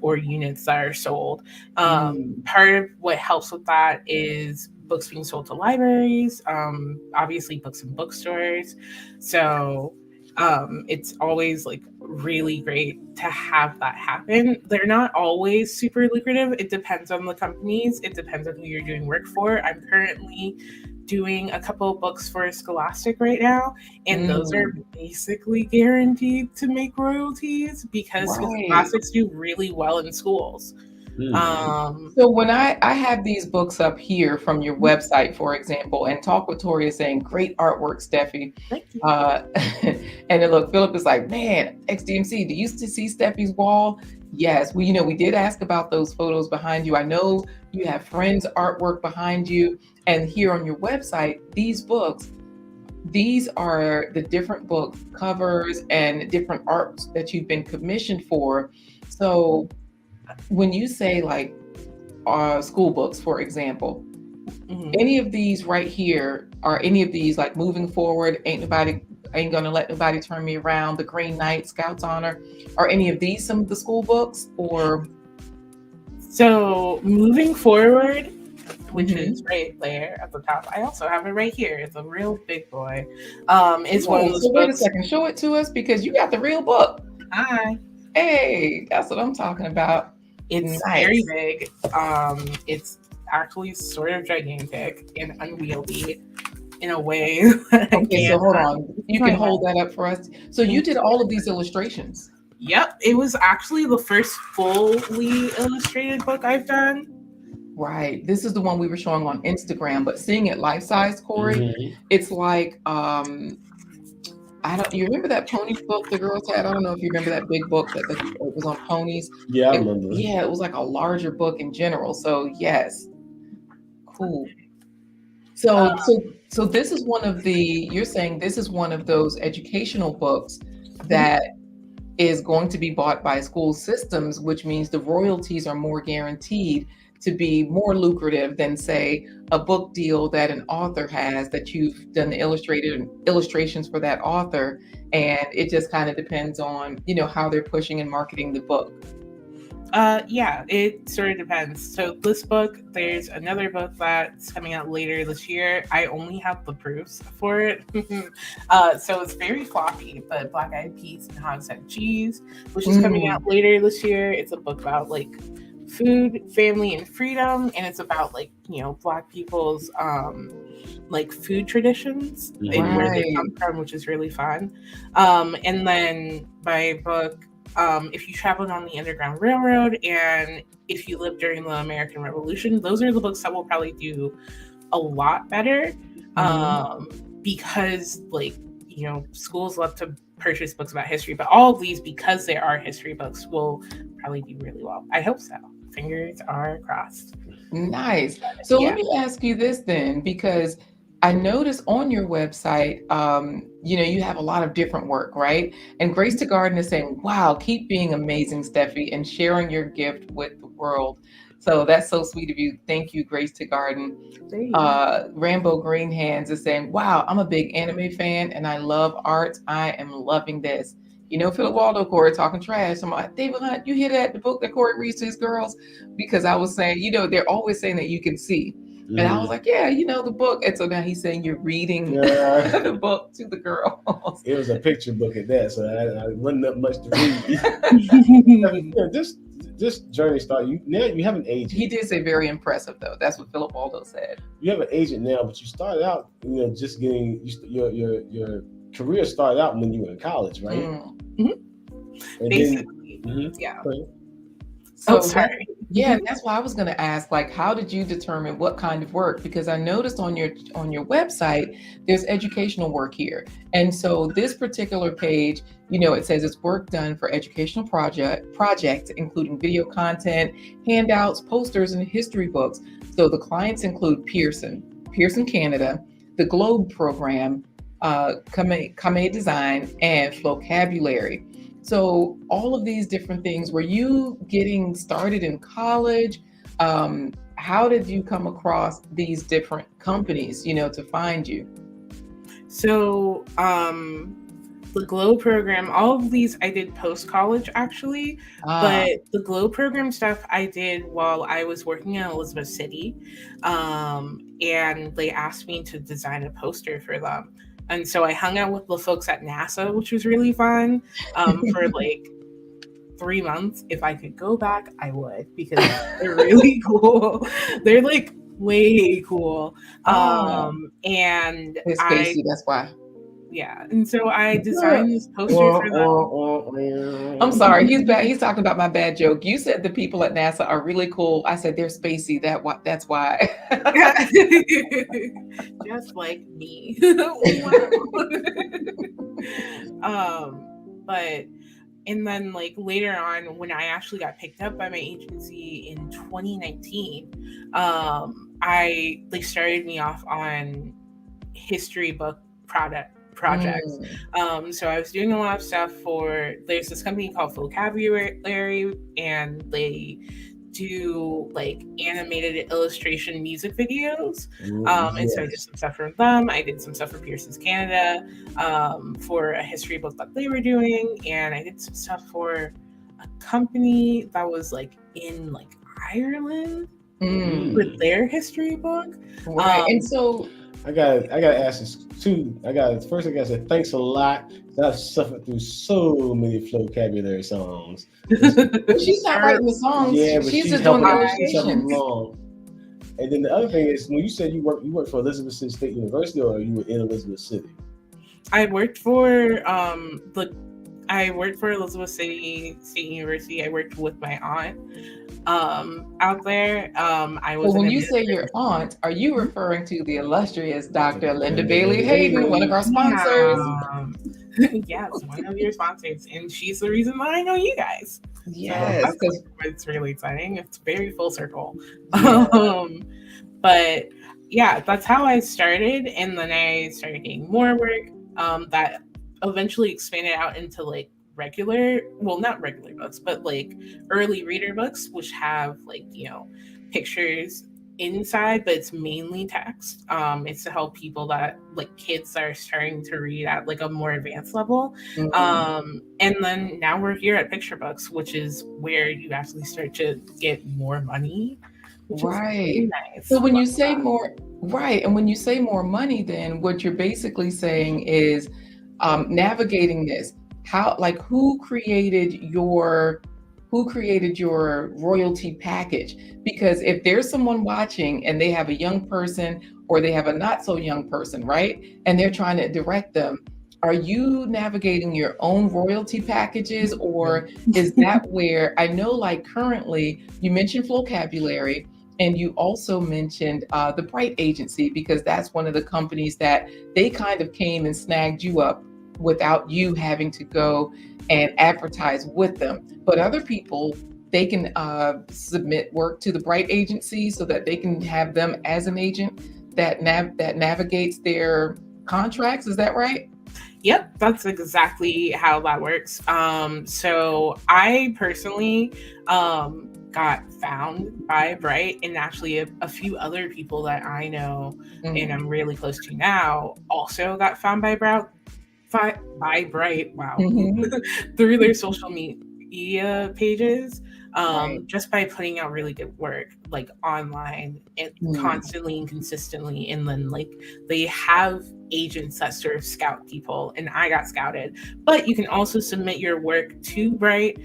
or units that are sold. Part of what helps with that is books being sold to libraries, obviously books in bookstores. So it's always like really great to have that happen. They're not always super lucrative. It depends on the companies. It depends on who you're doing work for. I'm currently doing a couple of books for Scholastic right now, and those are basically guaranteed to make royalties because Scholastics do really well in schools. So when I have these books up here from your website, for example, and Talk with Tori is saying, great artwork, Steffi. Thank you. And then look, Philip is like, man, XDMC, do you see Steffi's wall? Yes, we did ask about those photos behind you. I know you have friends' artwork behind you. And here on your website, these books, these are the different book covers and different arts that you've been commissioned for. So when you say like school books, for example, any of these right here, are any of these like moving forward, ain't gonna let nobody turn me around, the Green Knight, Scouts Honor, are any of these some of the school books? Or so moving forward, which is right there at the top, I also have it right here. It's a real big boy. It's one of those books. Wait a second, show it to us because you got the real book. Hi. Hey, that's what I'm talking about. It's very big. It's actually sort of gigantic and unwieldy in a way. Okay, so hold on. You can hold that up for us. So you did all of these illustrations? Yep. It was actually the first fully illustrated book I've done. Right. This is the one we were showing on Instagram, but seeing it life-size, Corey, it's like, you remember that pony book the girls had? I don't know if you remember that big book that it was on ponies. Yeah, I remember. Yeah, it was like a larger book in general. So yes, cool. So this is you're saying this is one of those educational books that is going to be bought by school systems, which means the royalties are more guaranteed to be more lucrative than, say, a book deal that an author has, that you've done the illustrations for that author, and it just kind of depends on how they're pushing and marketing the book. Yeah, it sort of depends. So this book, there's another book that's coming out later this year. I only have the proofs for it. So it's very floppy, but Black Eyed Peas and Hogshead Cheese, which is coming out later this year. It's a book about like food, family, and freedom, and it's about like Black people's like food traditions and where they come from, which is really fun. And then my book, if you traveled on the Underground Railroad and if you lived during the American Revolution, those are the books that will probably do a lot better because schools love to purchase books about history, but all of these, because they are history books, will probably do really well. I hope so. Fingers are crossed. Nice. So let me ask you this then, because I noticed on your website, you have a lot of different work, right? And Grace to Garden is saying, wow, keep being amazing, Steffi, and sharing your gift with the world. So that's so sweet of you. Thank you, Grace to Garden. Rambo Green Hands is saying, wow, I'm a big anime fan and I love art. I am loving this. Philip Waldo, Corey, talking trash. I'm like, David Hunt, you hear that? The book that Corey reads to his girls? Because I was saying, they're always saying that you can see. And I was like, yeah, the book. And so now he's saying you're reading the book to the girls. It was a picture book at that, so I wasn't up much to read. This journey started. You have an agent. He did say very impressive, though. That's what Philip Waldo said. You have an agent now, but you started out, just getting your career started out when you were in college, right? Basically, yeah. So sorry. Yeah, and that's why I was going to ask, like, how did you determine what kind of work? Because I noticed on your website, there's educational work here. And so this particular page, it says it's work done for educational projects, including video content, handouts, posters, and history books. So the clients include Pearson Canada, the Globe program, Kame Design, and Vocabulary. So all of these different things, were you getting started in college? How did you come across these different companies, to find you? So the Glow program, all of these I did post-college actually, but the Glow program stuff I did while I was working in Elizabeth City, and they asked me to design a poster for them. And so I hung out with the folks at NASA, which was really fun, for like 3 months. If I could go back, I would, because they're really cool. They're like way cool. And it's spacey, that's why. Yeah, and so I designed this poster for them. I'm sorry, he's talking about my bad joke. You said the people at NASA are really cool. I said they're spacey. That's why. Just like me. But and then like later on, when I actually got picked up by my agency in 2019, they started me off on history book projects. So I was doing a lot of stuff there's this company called Vocabulary, and they do like animated illustration music videos. And so I did some stuff for them. I did some stuff for Pearson's Canada, for a history book that they were doing, and I did some stuff for a company that was like in like Ireland with their history book. Right. And so I gotta ask this too. I gotta say thanks a lot. I've suffered through so many vocabulary songs. She's not writing the songs. Yeah, but she's just doing the illustrations. And then the other thing is, when you said you worked for Elizabeth City State University, or you were in Elizabeth City? I worked for Elizabeth City State University. I worked with my aunt out there. When you say your aunt, are you referring to the illustrious Dr. Linda Bailey Hayden, one of our sponsors? Yes, one of your sponsors, and she's the reason why I know you guys. Yes, so it's really exciting. It's very full circle. Yeah. But yeah, that's how I started, and then I started getting more work that eventually expanded out into like not regular books, but like early reader books, which have like, pictures inside, but it's mainly text. It's to help people that like kids that are starting to read at like a more advanced level. And then now we're here at Picture Books, which is where you actually start to get more money. Right. Really nice. So when you say more, right, and when you say more money, then what you're basically saying is navigating this. Who created your royalty package? Because if there's someone watching and they have a young person or they have a not so young person, right, and they're trying to direct them, are you navigating your own royalty packages, or is that where, I know like currently you mentioned Vocabulary, and you also mentioned the Bright Agency, because that's one of the companies that they kind of came and snagged you up without you having to go and advertise with them. But other people, they can submit work to the Bright Agency so that they can have them as an agent that navigates their contracts. Is that right? Yep, that's exactly how that works. So I personally got found by Bright, and actually a few other people that I know and I'm really close to now also got found by Bright. Wow. Through their social media pages, just by putting out really good work. like online and constantly and consistently, and then like they have agents that sort of scout people, and I got scouted. But you can also submit your work to Bright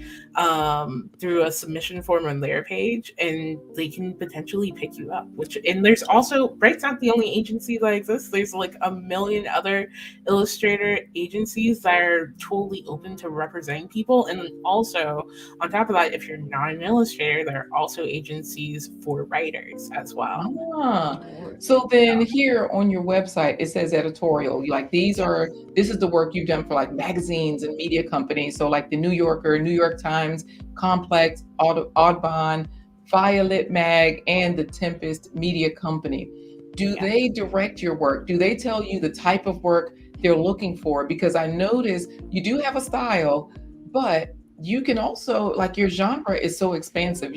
through a submission form on their page, and they can potentially pick you up. And there's also, Bright's not the only agency that exists. There's like a million other illustrator agencies that are totally open to representing people. And then also on top of that, if you're not an illustrator, there are also agencies for writers as well. So then here on your website, it says editorial. Like this is the work you've done for like magazines and media companies. So like the New Yorker, New York Times, Complex, Audubon, Violet Mag, and the Tempest Media Company. Do they direct your work? Do they tell you the type of work they're looking for? Because I notice you do have a style, but you can also, like, your genre is so expansive.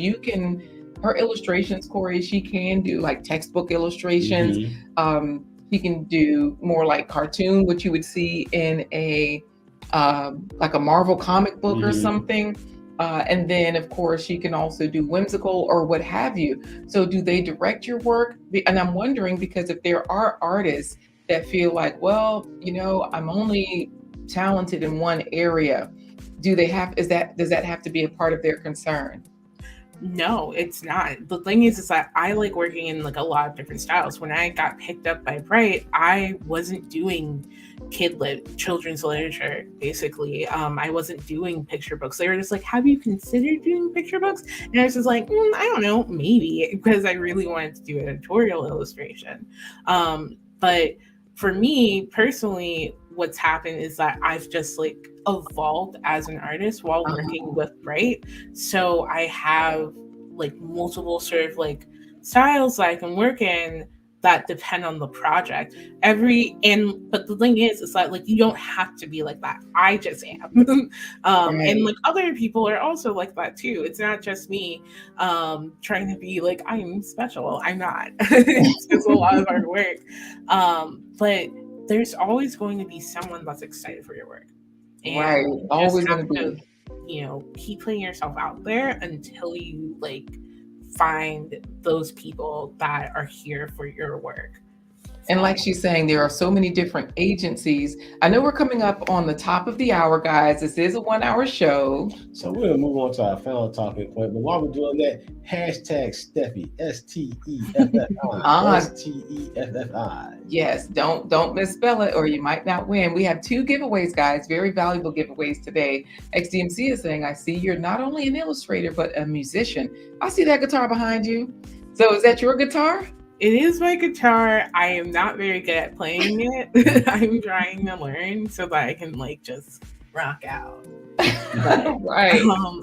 Her illustrations, Corey, she can do like textbook illustrations. She can do more like cartoon, which you would see in a like a Marvel comic book or something. And then, of course, she can also do whimsical or what have you. So do they direct your work? And I'm wondering, because if there are artists that feel like, well, I'm only talented in one area, does that have to be a part of their concern? No, it's not. The thing is that I like working in like a lot of different styles. When I got picked up by Bright, I wasn't doing children's literature, basically. I wasn't doing picture books. They were just like, have you considered doing picture books? And I was just like, I don't know, maybe, because I really wanted to do editorial illustration. But for me personally, what's happened is that I've just like evolved as an artist while working with Bright. So I have like multiple sort of like styles that I can work in that depend on the project. But the thing is that like you don't have to be like that. I just am. And like other people are also like that too. It's not just me trying to be like I'm special. I'm not. It's just a lot of hard work. But there's always going to be someone that's excited for your work. And always going to be. Keep putting yourself out there until you like find those people that are here for your work. And like she's saying, there are so many different agencies. I know we're coming up on the top of the hour, guys. This is a 1 hour show. So we're going to move on to our final talking point. But while we're doing that, hashtag Steffi, Steffi, Steffi. Yes, don't misspell it or you might not win. We have 2 giveaways, guys. Very valuable giveaways today. XDMC is saying, I see you're not only an illustrator, but a musician. I see that guitar behind you. So is that your guitar? It is my guitar. I am not very good at playing it. I'm trying to learn so that I can like just rock out. But,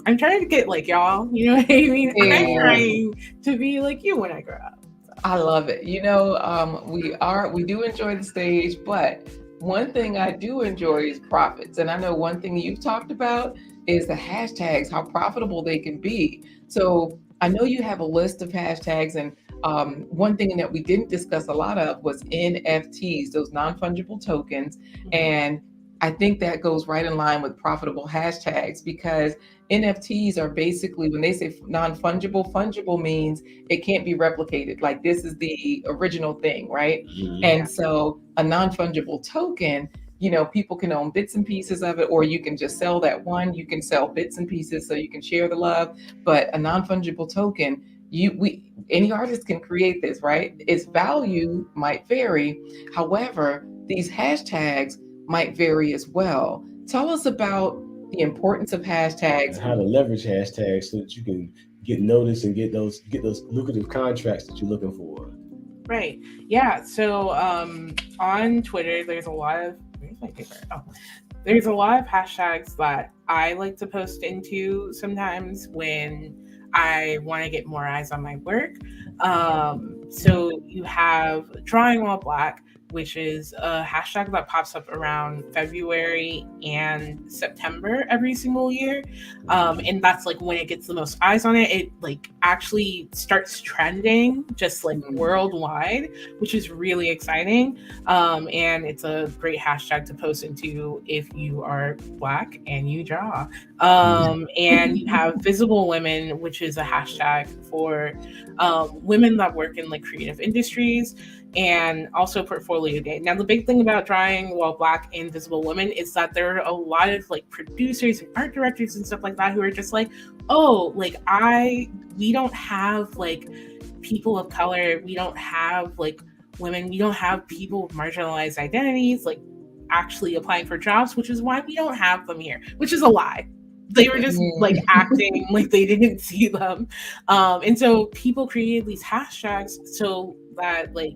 I'm trying to get like y'all, you know what I mean? Yeah. I'm trying to be like you when I grow up. So. I love it. We do enjoy the stage, but one thing I do enjoy is profits. And I know one thing you've talked about is the hashtags, how profitable they can be. So I know you have a list of hashtags, and one thing that we didn't discuss a lot of was NFTs, those non-fungible tokens. And I think that goes right in line with profitable hashtags, because NFTs are basically, when they say non-fungible, fungible means it can't be replicated. Like this is the original thing, right? Mm-hmm. And so a non-fungible token, people can own bits and pieces of it, or you can just sell that one. You can sell bits and pieces so you can share the love. But a non-fungible token, any artist can create this, right? Its value might vary. However, these hashtags might vary as well. Tell us about the importance of hashtags. And how to leverage hashtags so that you can get noticed and get those lucrative contracts that you're looking for. Right. Yeah. So on Twitter, there's a lot of there's a lot of hashtags that I like to post into sometimes when I want to get more eyes on my work. So you have drawing while black, which is a hashtag that pops up around February and September every single year. And that's like when it gets the most eyes on it. It like actually starts trending just like worldwide, which is really exciting. And it's a great hashtag to post into if you are Black and you draw. And you have Visible Women, which is a hashtag for women that work in like creative industries, and also Portfolio Day. Now, the big thing about drawing while Black and Visible Women is that there are a lot of like producers and art directors and stuff like that who are just like, oh, like we don't have like people of color, we don't have like women, we don't have people with marginalized identities like actually applying for jobs, which is why we don't have them here, which is a lie. They were just like acting like they didn't see them. And so people created these hashtags so that like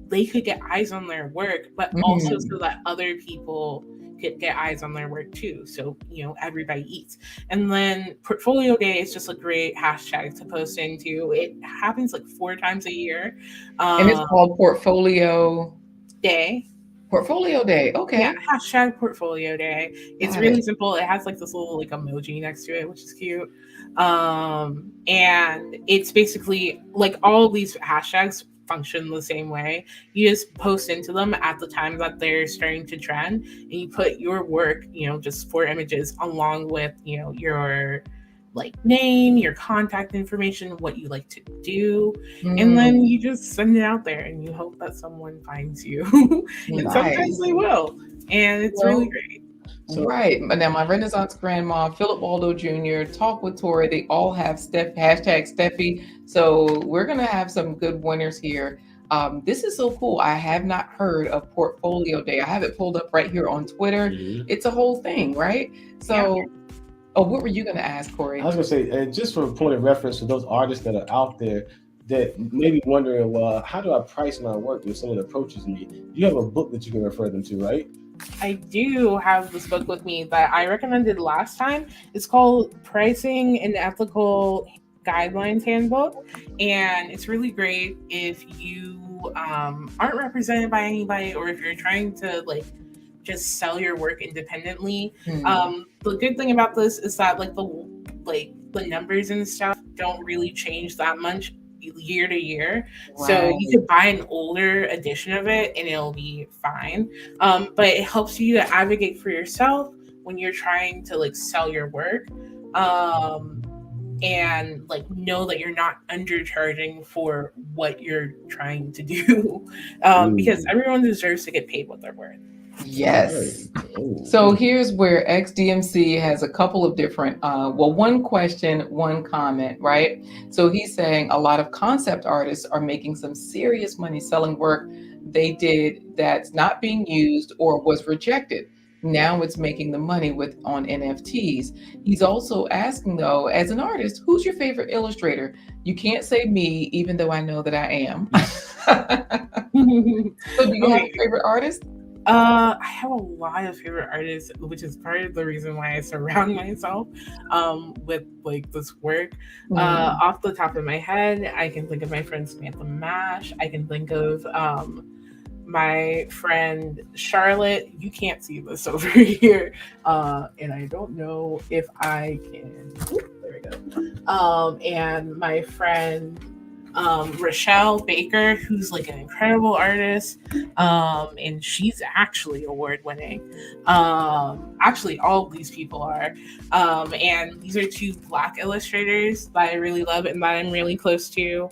they could get eyes on their work, but also so that other people could get eyes on their work too. So, you know, everybody eats. And then Portfolio Day is just a great hashtag to post into. It happens like 4 times a year. And it's called Portfolio Day. Portfolio Day. Okay. Yeah, hashtag Portfolio Day. It's really simple. It has like this little like emoji next to it, which is cute. And it's basically like all of these hashtags function the same way. You just post into them at the time that they're starting to trend, and you put your work, you know, just 4 images along with, you know, your like name, your contact information, what you like to do, and then you just send it out there and you hope that someone finds you. And sometimes they will, and it's really great. Right. Now, my Renaissance grandma, Philip Waldo Jr., Talk with Tori, they all have hashtag Steffi. So we're going to have some good winners here. This is so cool. I have not heard of Portfolio Day. I have it pulled up right here on Twitter. It's a whole thing, right? So, what were you going to ask, Corey? I was going to say, and just for a point of reference for those artists that are out there that may be wondering, well, how do I price my work if someone approaches me? You have a book that you can refer them to, right? I do have this book with me that I recommended last time. It's called Pricing and Ethical Guidelines Handbook, and it's really great if you aren't represented by anybody, or if you're trying to like just sell your work independently. The good thing about this is that like the numbers and stuff don't really change that much year to year. So you could buy an older edition of it and it'll be fine. But it helps you to advocate for yourself when you're trying to like sell your work. And like know that you're not undercharging for what you're trying to do. Because everyone deserves to get paid what they're worth. Yes. So here's where XDMC has a couple of different, one question, one comment, right? So he's saying a lot of concept artists are making some serious money selling work they did that's not being used or was rejected. Now it's making the money on NFTs. He's also asking though, as an artist, who's your favorite illustrator? You can't say me, even though I know that I am. So do you have a favorite artist? I have a lot of favorite artists, which is part of the reason why I surround myself with like this work. Off the top of my head, I can think of my friend Samantha Mash. I can think of my friend Charlotte. You can't see this over here, and I don't know if I can. There we go. And my friend Rochelle Baker, who's like an incredible artist, and she's actually award winning. Actually, all of these people are, and these are 2 Black illustrators that I really love and that I'm really close to.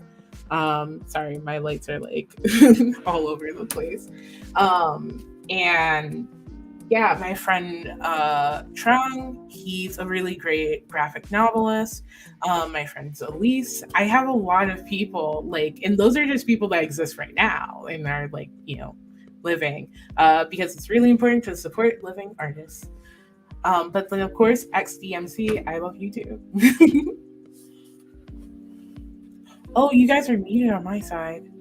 Sorry, my lights are like all over the place. And yeah, my friend Trung, he's a really great graphic novelist. My friend Elise. I have a lot of people like, and those are just people that exist right now and are like, you know, living, because it's really important to support living artists. But then of course, XDMC, I love you too. Oh, you guys are muted on my side.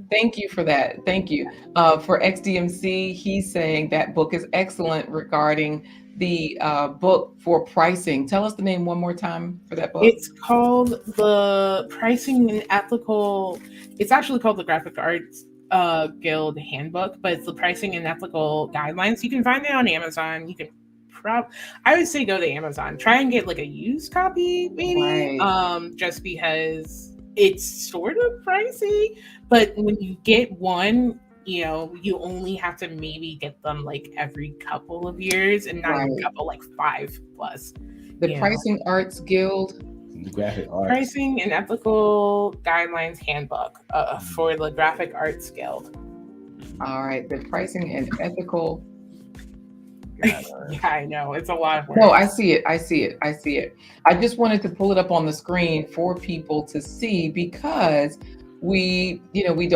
Thank you for that. Thank you. For XDMC, he's saying that book is excellent regarding the book for pricing. Tell us the name one more time for that book. It's called the Pricing and Ethical. It's actually called the Graphic Arts Guild Handbook, but it's the Pricing and Ethical Guidelines. You can find it on Amazon. You can I would say go to Amazon. Try and get like a used copy, maybe. Right. Just because it's sort of pricey, but when you get one, you know, you only have to maybe get them like every couple of years, and not a couple, like 5+. The Pricing Arts Guild. The Graphic Arts. Pricing and Ethical Guidelines Handbook for the Graphic Arts Guild. All right, the Pricing and Ethical. Yeah, I know. It's a lot of work. No, I see it. I just wanted to pull it up on the screen for people to see, because we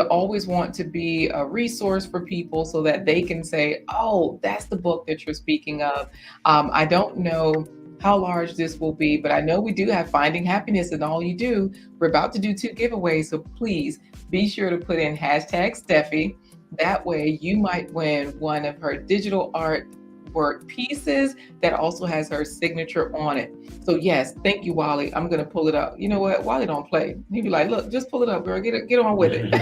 always want to be a resource for people so that they can say, oh, that's the book that you're speaking of. I don't know how large this will be, but I know we do have Finding Happiness in All You Do. We're about to do 2 giveaways, so please be sure to put in #Steffi. That way you might win one of her digital art work pieces that also has her signature on it. So yes, thank you, Wally. I'm gonna pull it up. You know what? Wally don't play. He'd be like, look, just pull it up, girl. Get on with it.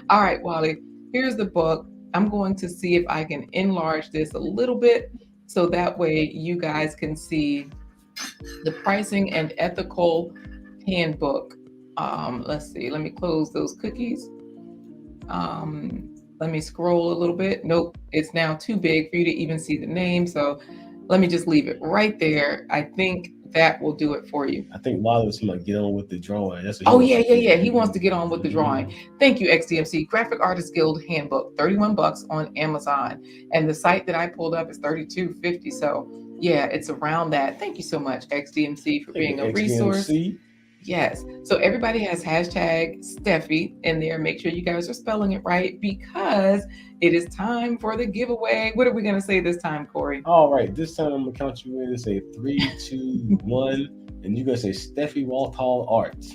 All right, Wally, here's the book. I'm going to see if I can enlarge this a little bit so that way you guys can see the Pricing and Ethical Handbook. Let's see, let me close those cookies. Let me scroll a little bit. Nope, it's now too big for you to even see the name. So let me just leave it right there. I think that will do it for you. I think Wally was going to get on with the drawing. That's what yeah. He wants to get on with the drawing. Thank you, XDMC. Graphic Artist Guild Handbook, $31 on Amazon. And the site that I pulled up is $32.50. So yeah, it's around that. Thank you so much, XDMC, for being a resource. Yes. So everybody has #Steffi in there. Make sure you guys are spelling it right, because it is time for the giveaway. What are we going to say this time, Corey? All right. This time I'm going to count you in and say 3, 2, 1. And you're going to say Steffi Walthall Art.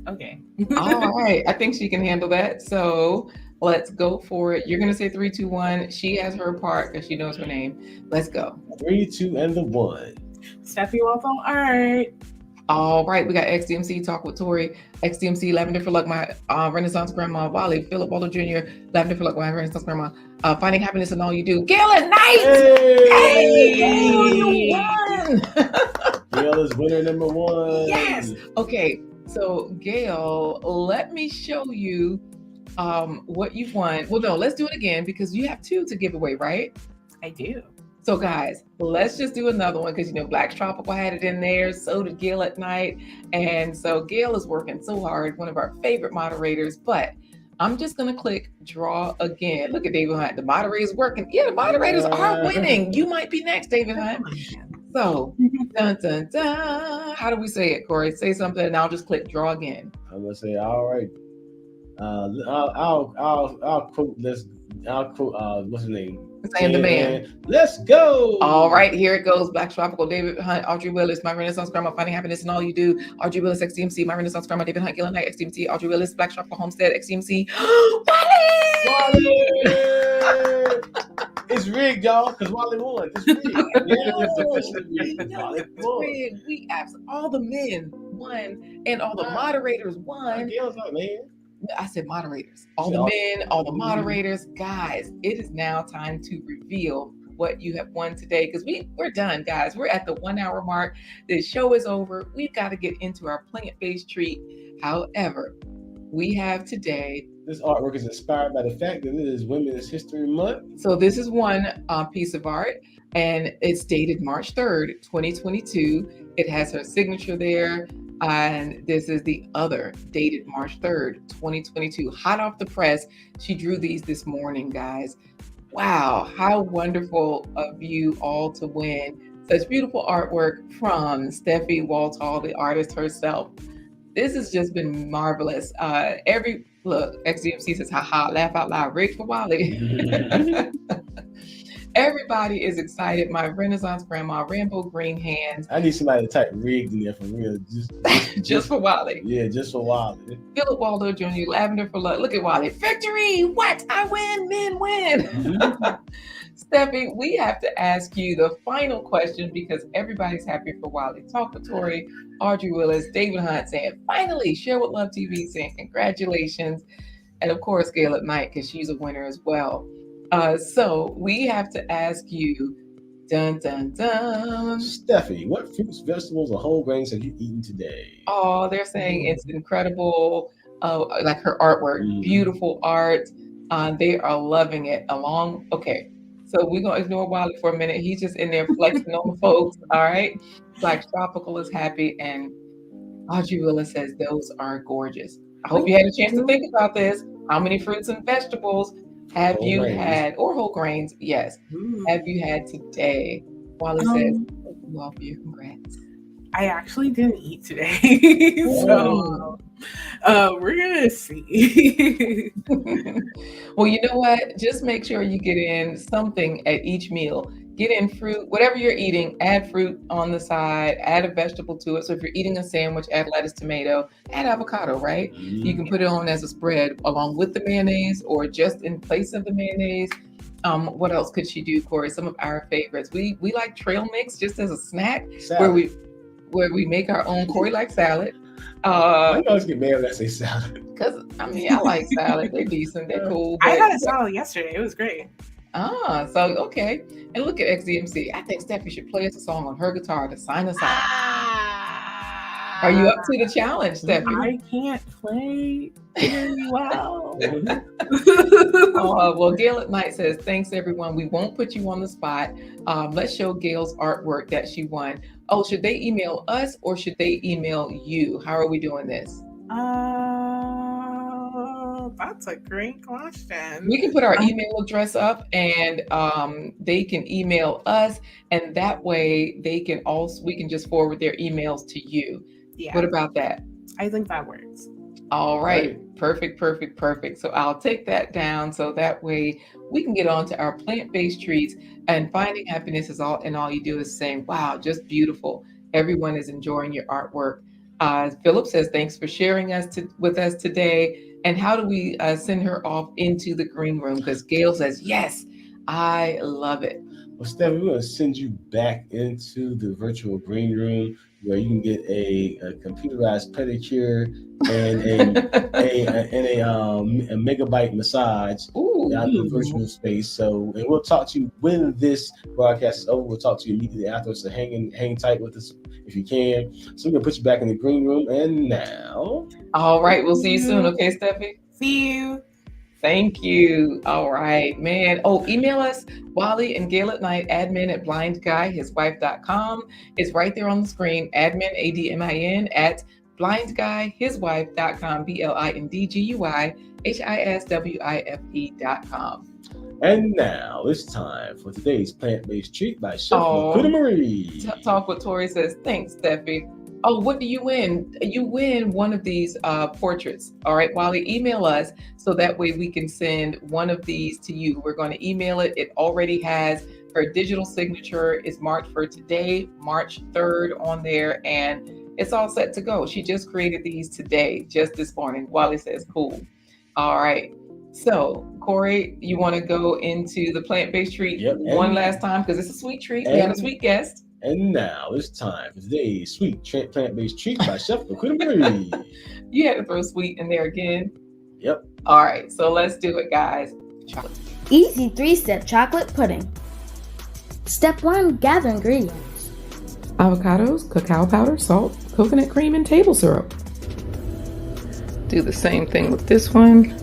Okay. All right. I think she can handle that. So let's go for it. You're going to say 3, 2, 1. She has her part because she knows her name. Let's go. 3, 2, and the 1. Steffi Walthall Art. All right, we got XDMC Talk with Tori, XDMC Lavender for Luck, my Renaissance Grandma, Wally, Philip Waldo Jr., Lavender for Luck, my Renaissance Grandma, Finding Happiness in All You Do. Gail at Night! Hey, Gail, you won! Gail is winner number 1. Yes! Okay, so Gail, let me show you what you've won. Well, no, let's do it again because you have 2 to give away, right? I do. So guys, let's just do another one because, Black's Tropical had it in there. So did Gail at Night. And so Gail is working so hard, one of our favorite moderators, but I'm just going to click draw again. Look at David Hunt. The moderator's working. Yeah, the moderators are winning. You might be next, David Hunt. So, dun, dun, dun. How do we say it, Corey? Say something and I'll just click draw again. I'm going to say, all right. I'll quote this. I'll quote, what's his name? Saying the man. Let's go. All right, here it goes. Black Tropical, David Hunt, Audrey Willis, My Renaissance Grandma, Finding Happiness in All You Do. Audrey Willis, XDMC, My Renaissance Grandma, David Hunt, Gillen Knight, XDMC, Audrey Willis, Black Tropical Homestead, XDMC. Wally! It's rigged, y'all, because Wally won. It's rigged. We asked all the men won, and all the moderators won. Gail's not, man. I said moderators, all the men, all the moderators. Guys, it is now time to reveal what you have won today because we're done, guys. We're at the 1 hour mark. The show is over. We've got to get into our plant-based treat. However, we have today. This artwork is inspired by the fact that it is Women's History Month. So this is one piece of art, and it's dated March 3rd, 2022. It has her signature there. And this is the other, dated March 3rd, 2022. Hot off the press. She drew these this morning, guys. Wow, how wonderful of you all to win such beautiful artwork from Steffi Walthall, the artist herself. This has just been marvelous. Look, XDMC says, haha, laugh out loud. Rigged for Wally. Everybody is excited. My Renaissance grandma, Rainbow Green Hands. I need somebody to type rigged in there for real. Just for Wally. Yeah, just for Wally. Philip Waldo Jr., Lavender for Love. Look at Wally. Victory! What? I win, men win. Steffi, we have to ask you the final question because everybody's happy for Wally. Talkatory, Audrey Willis, David Hunt saying, finally, Share What Love TV saying congratulations. And of course, Gail at Night, because she's a winner as well. So we have to ask you, dun, dun, dun. Steffi, what fruits, vegetables, or whole grains have you eaten today? Oh, they're saying it's incredible. Like her artwork, beautiful art. They are loving it. Okay. So we're going to ignore Wally for a minute. He's just in there flexing on the folks. All right. Black Tropical is happy. And Audrey Willis says, those are gorgeous. I hope you had a chance to think about this. How many fruits and vegetables have you had, or whole grains? Yes. Have you had today? Wally says, well, for your congrats. I actually didn't eat today. So we're going to see. Well, you know what? Just make sure you get in something at each meal. Get in fruit, whatever you're eating, add fruit on the side, add a vegetable to it. So if you're eating a sandwich, add lettuce, tomato, add avocado, right? You can put it on as a spread along with the mayonnaise or just in place of the mayonnaise. What else could she do, Corey? Some of our favorites. We like trail mix just as a snack where we make our own Corey like salad. I always get mad when I say salad. Because, I like salad. They're decent. They're cool. I had a salad yesterday. It was great. So, okay. And look at XDMC. I think Steffi should play us a song on her guitar to sign us out. Are you up to the challenge, Steffi? I can't play very well. Well, Gail at Night says, thanks, everyone. We won't put you on the spot. Let's show Gail's artwork that she won. Oh, should they email us or should they email you? How are we doing this? That's a great question. We can put our email address up and they can email us, and that way we can just forward their emails to you. Yeah. What about that? I think that works. All right. Perfect. So I'll take that down so that way we can get on to our plant-based treats, and finding happiness is all you do is saying, wow, just beautiful. Everyone is enjoying your artwork. Philip says, thanks for sharing with us today. And how do we send her off into the green room? Because Gail says, yes, I love it. Well, Steffi, we're going to send you back into the virtual green room where you can get a computerized pedicure and a megabyte massage out in the virtual space. So, and we'll talk to you when this broadcast is over. We'll talk to you immediately afterwards. So hang tight with us if you can. So we're gonna put you back in the green room. And now, all right, we'll see you soon. Okay, Steffi. See you. Thank you. All right, man. Oh, email us, Wally and Gail at Night, admin@blindguyhiswife.com. It's right there on the screen. Admin, ADMIN at blindguyhiswife.com. blindguyhiswife.com. And now it's time for today's plant-based treat by Chef Marie. Talk with Tori says, thanks, Steffi. Oh, what do you win? You win one of these portraits. All right, Wally, email us so that way we can send one of these to you. We're going to email it. It already has her digital signature. It's marked for today, March 3rd on there, and it's all set to go. She just created these today, just this morning. Wally says, cool. All right. So, Corey, you want to go into the plant-based treat one last time? Because it's a sweet treat. We had a sweet guest. And now it's time for today's sweet plant-based treat by Chef Marie. You had to throw sweet in there again. Yep. All right, so let's do it, guys. Easy 3-step chocolate pudding. Step 1, gather ingredients. Avocados, cacao powder, salt, coconut cream, and table syrup. Do the same thing with this one.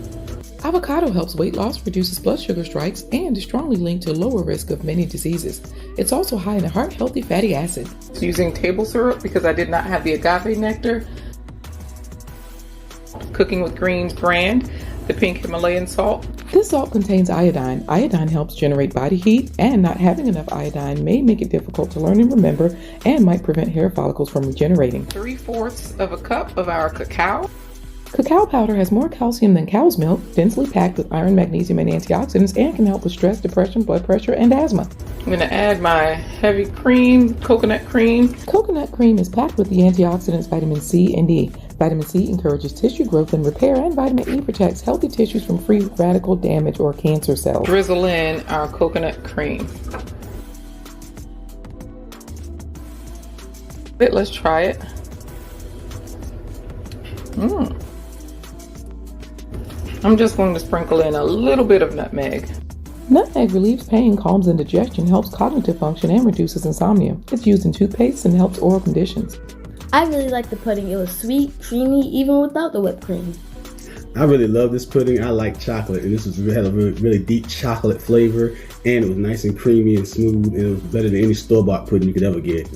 Avocado helps weight loss, reduces blood sugar spikes, and is strongly linked to lower risk of many diseases. It's also high in heart-healthy fatty acid. Using table syrup because I did not have the agave nectar. Cooking with Greens brand, the pink Himalayan salt. This salt contains iodine. Iodine helps generate body heat, and not having enough iodine may make it difficult to learn and remember and might prevent hair follicles from regenerating. 3/4 of a cup of our cacao. Cacao powder has more calcium than cow's milk, densely packed with iron, magnesium, and antioxidants, and can help with stress, depression, blood pressure, and asthma. I'm going to add my heavy cream, coconut cream. Coconut cream is packed with the antioxidants vitamin C and E. Vitamin C encourages tissue growth and repair, and vitamin E protects healthy tissues from free radical damage or cancer cells. Drizzle in our coconut cream. Let's try it. I'm just going to sprinkle in a little bit of nutmeg. Nutmeg relieves pain, calms indigestion, helps cognitive function, and reduces insomnia. It's used in toothpaste and helps oral conditions. I really liked the pudding. It was sweet, creamy, even without the whipped cream. I really love this pudding. I like chocolate, and this had a really deep chocolate flavor, and it was nice and creamy and smooth. It was better than any store-bought pudding you could ever get.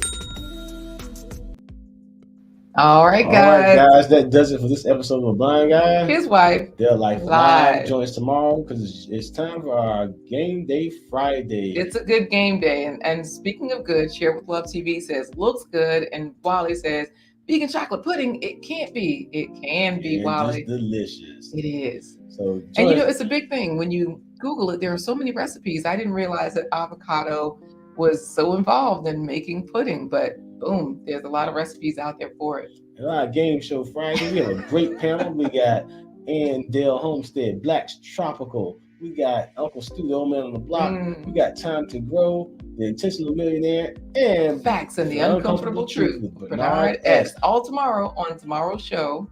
All right, guys. All right, guys. That does it for this episode of Blind Guy. His wife. Their Life Live joins tomorrow because it's time for our Game Day Friday. It's a good game day. And speaking of good, Share with Love TV says, looks good. And Wally says, vegan chocolate pudding, it can't be. It can be, Wally. It's delicious. It is. So, and you know, it's a big thing. When you Google it, there are so many recipes. I didn't realize that avocado was so involved in making pudding, but boom, there's a lot of recipes out there for it. And our game show Friday, we have a great panel. We got Ann Dale Homestead, Black's Tropical. We got Uncle Stu, the old man on the block. We got Time to Grow, The Intentional Millionaire, and Facts and the Uncomfortable Truth with Bernard S. All tomorrow on tomorrow's show.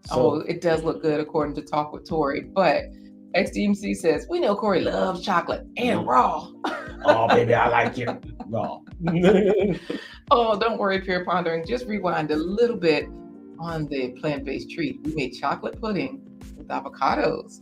So, it does look good according to Talk with Tori, but XDMC says, we know Corey loves chocolate and raw. Oh, baby, I like it raw. Oh, don't worry, Pure Pondering. Just rewind a little bit on the plant-based treat. We made chocolate pudding with avocados.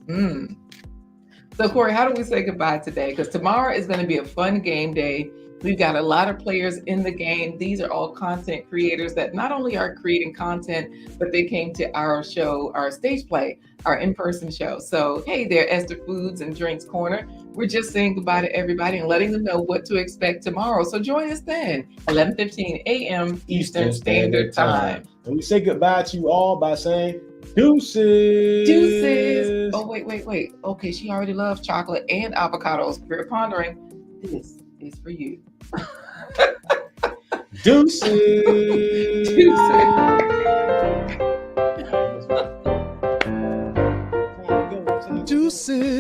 So, Corey, how do we say goodbye today? Because tomorrow is going to be a fun game day. We've got a lot of players in the game. These are all content creators that not only are creating content, but they came to our show, our stage play, our in-person show. So, hey there, Esther Foods and Drinks Corner. We're just saying goodbye to everybody and letting them know what to expect tomorrow. So join us then, 11:15 a.m. Eastern Standard Time. And we say goodbye to you all by saying deuces. Deuces. Oh, wait. Okay, she already loves chocolate and avocados. Pure Pondering. This is for you. Deuces. Deuces.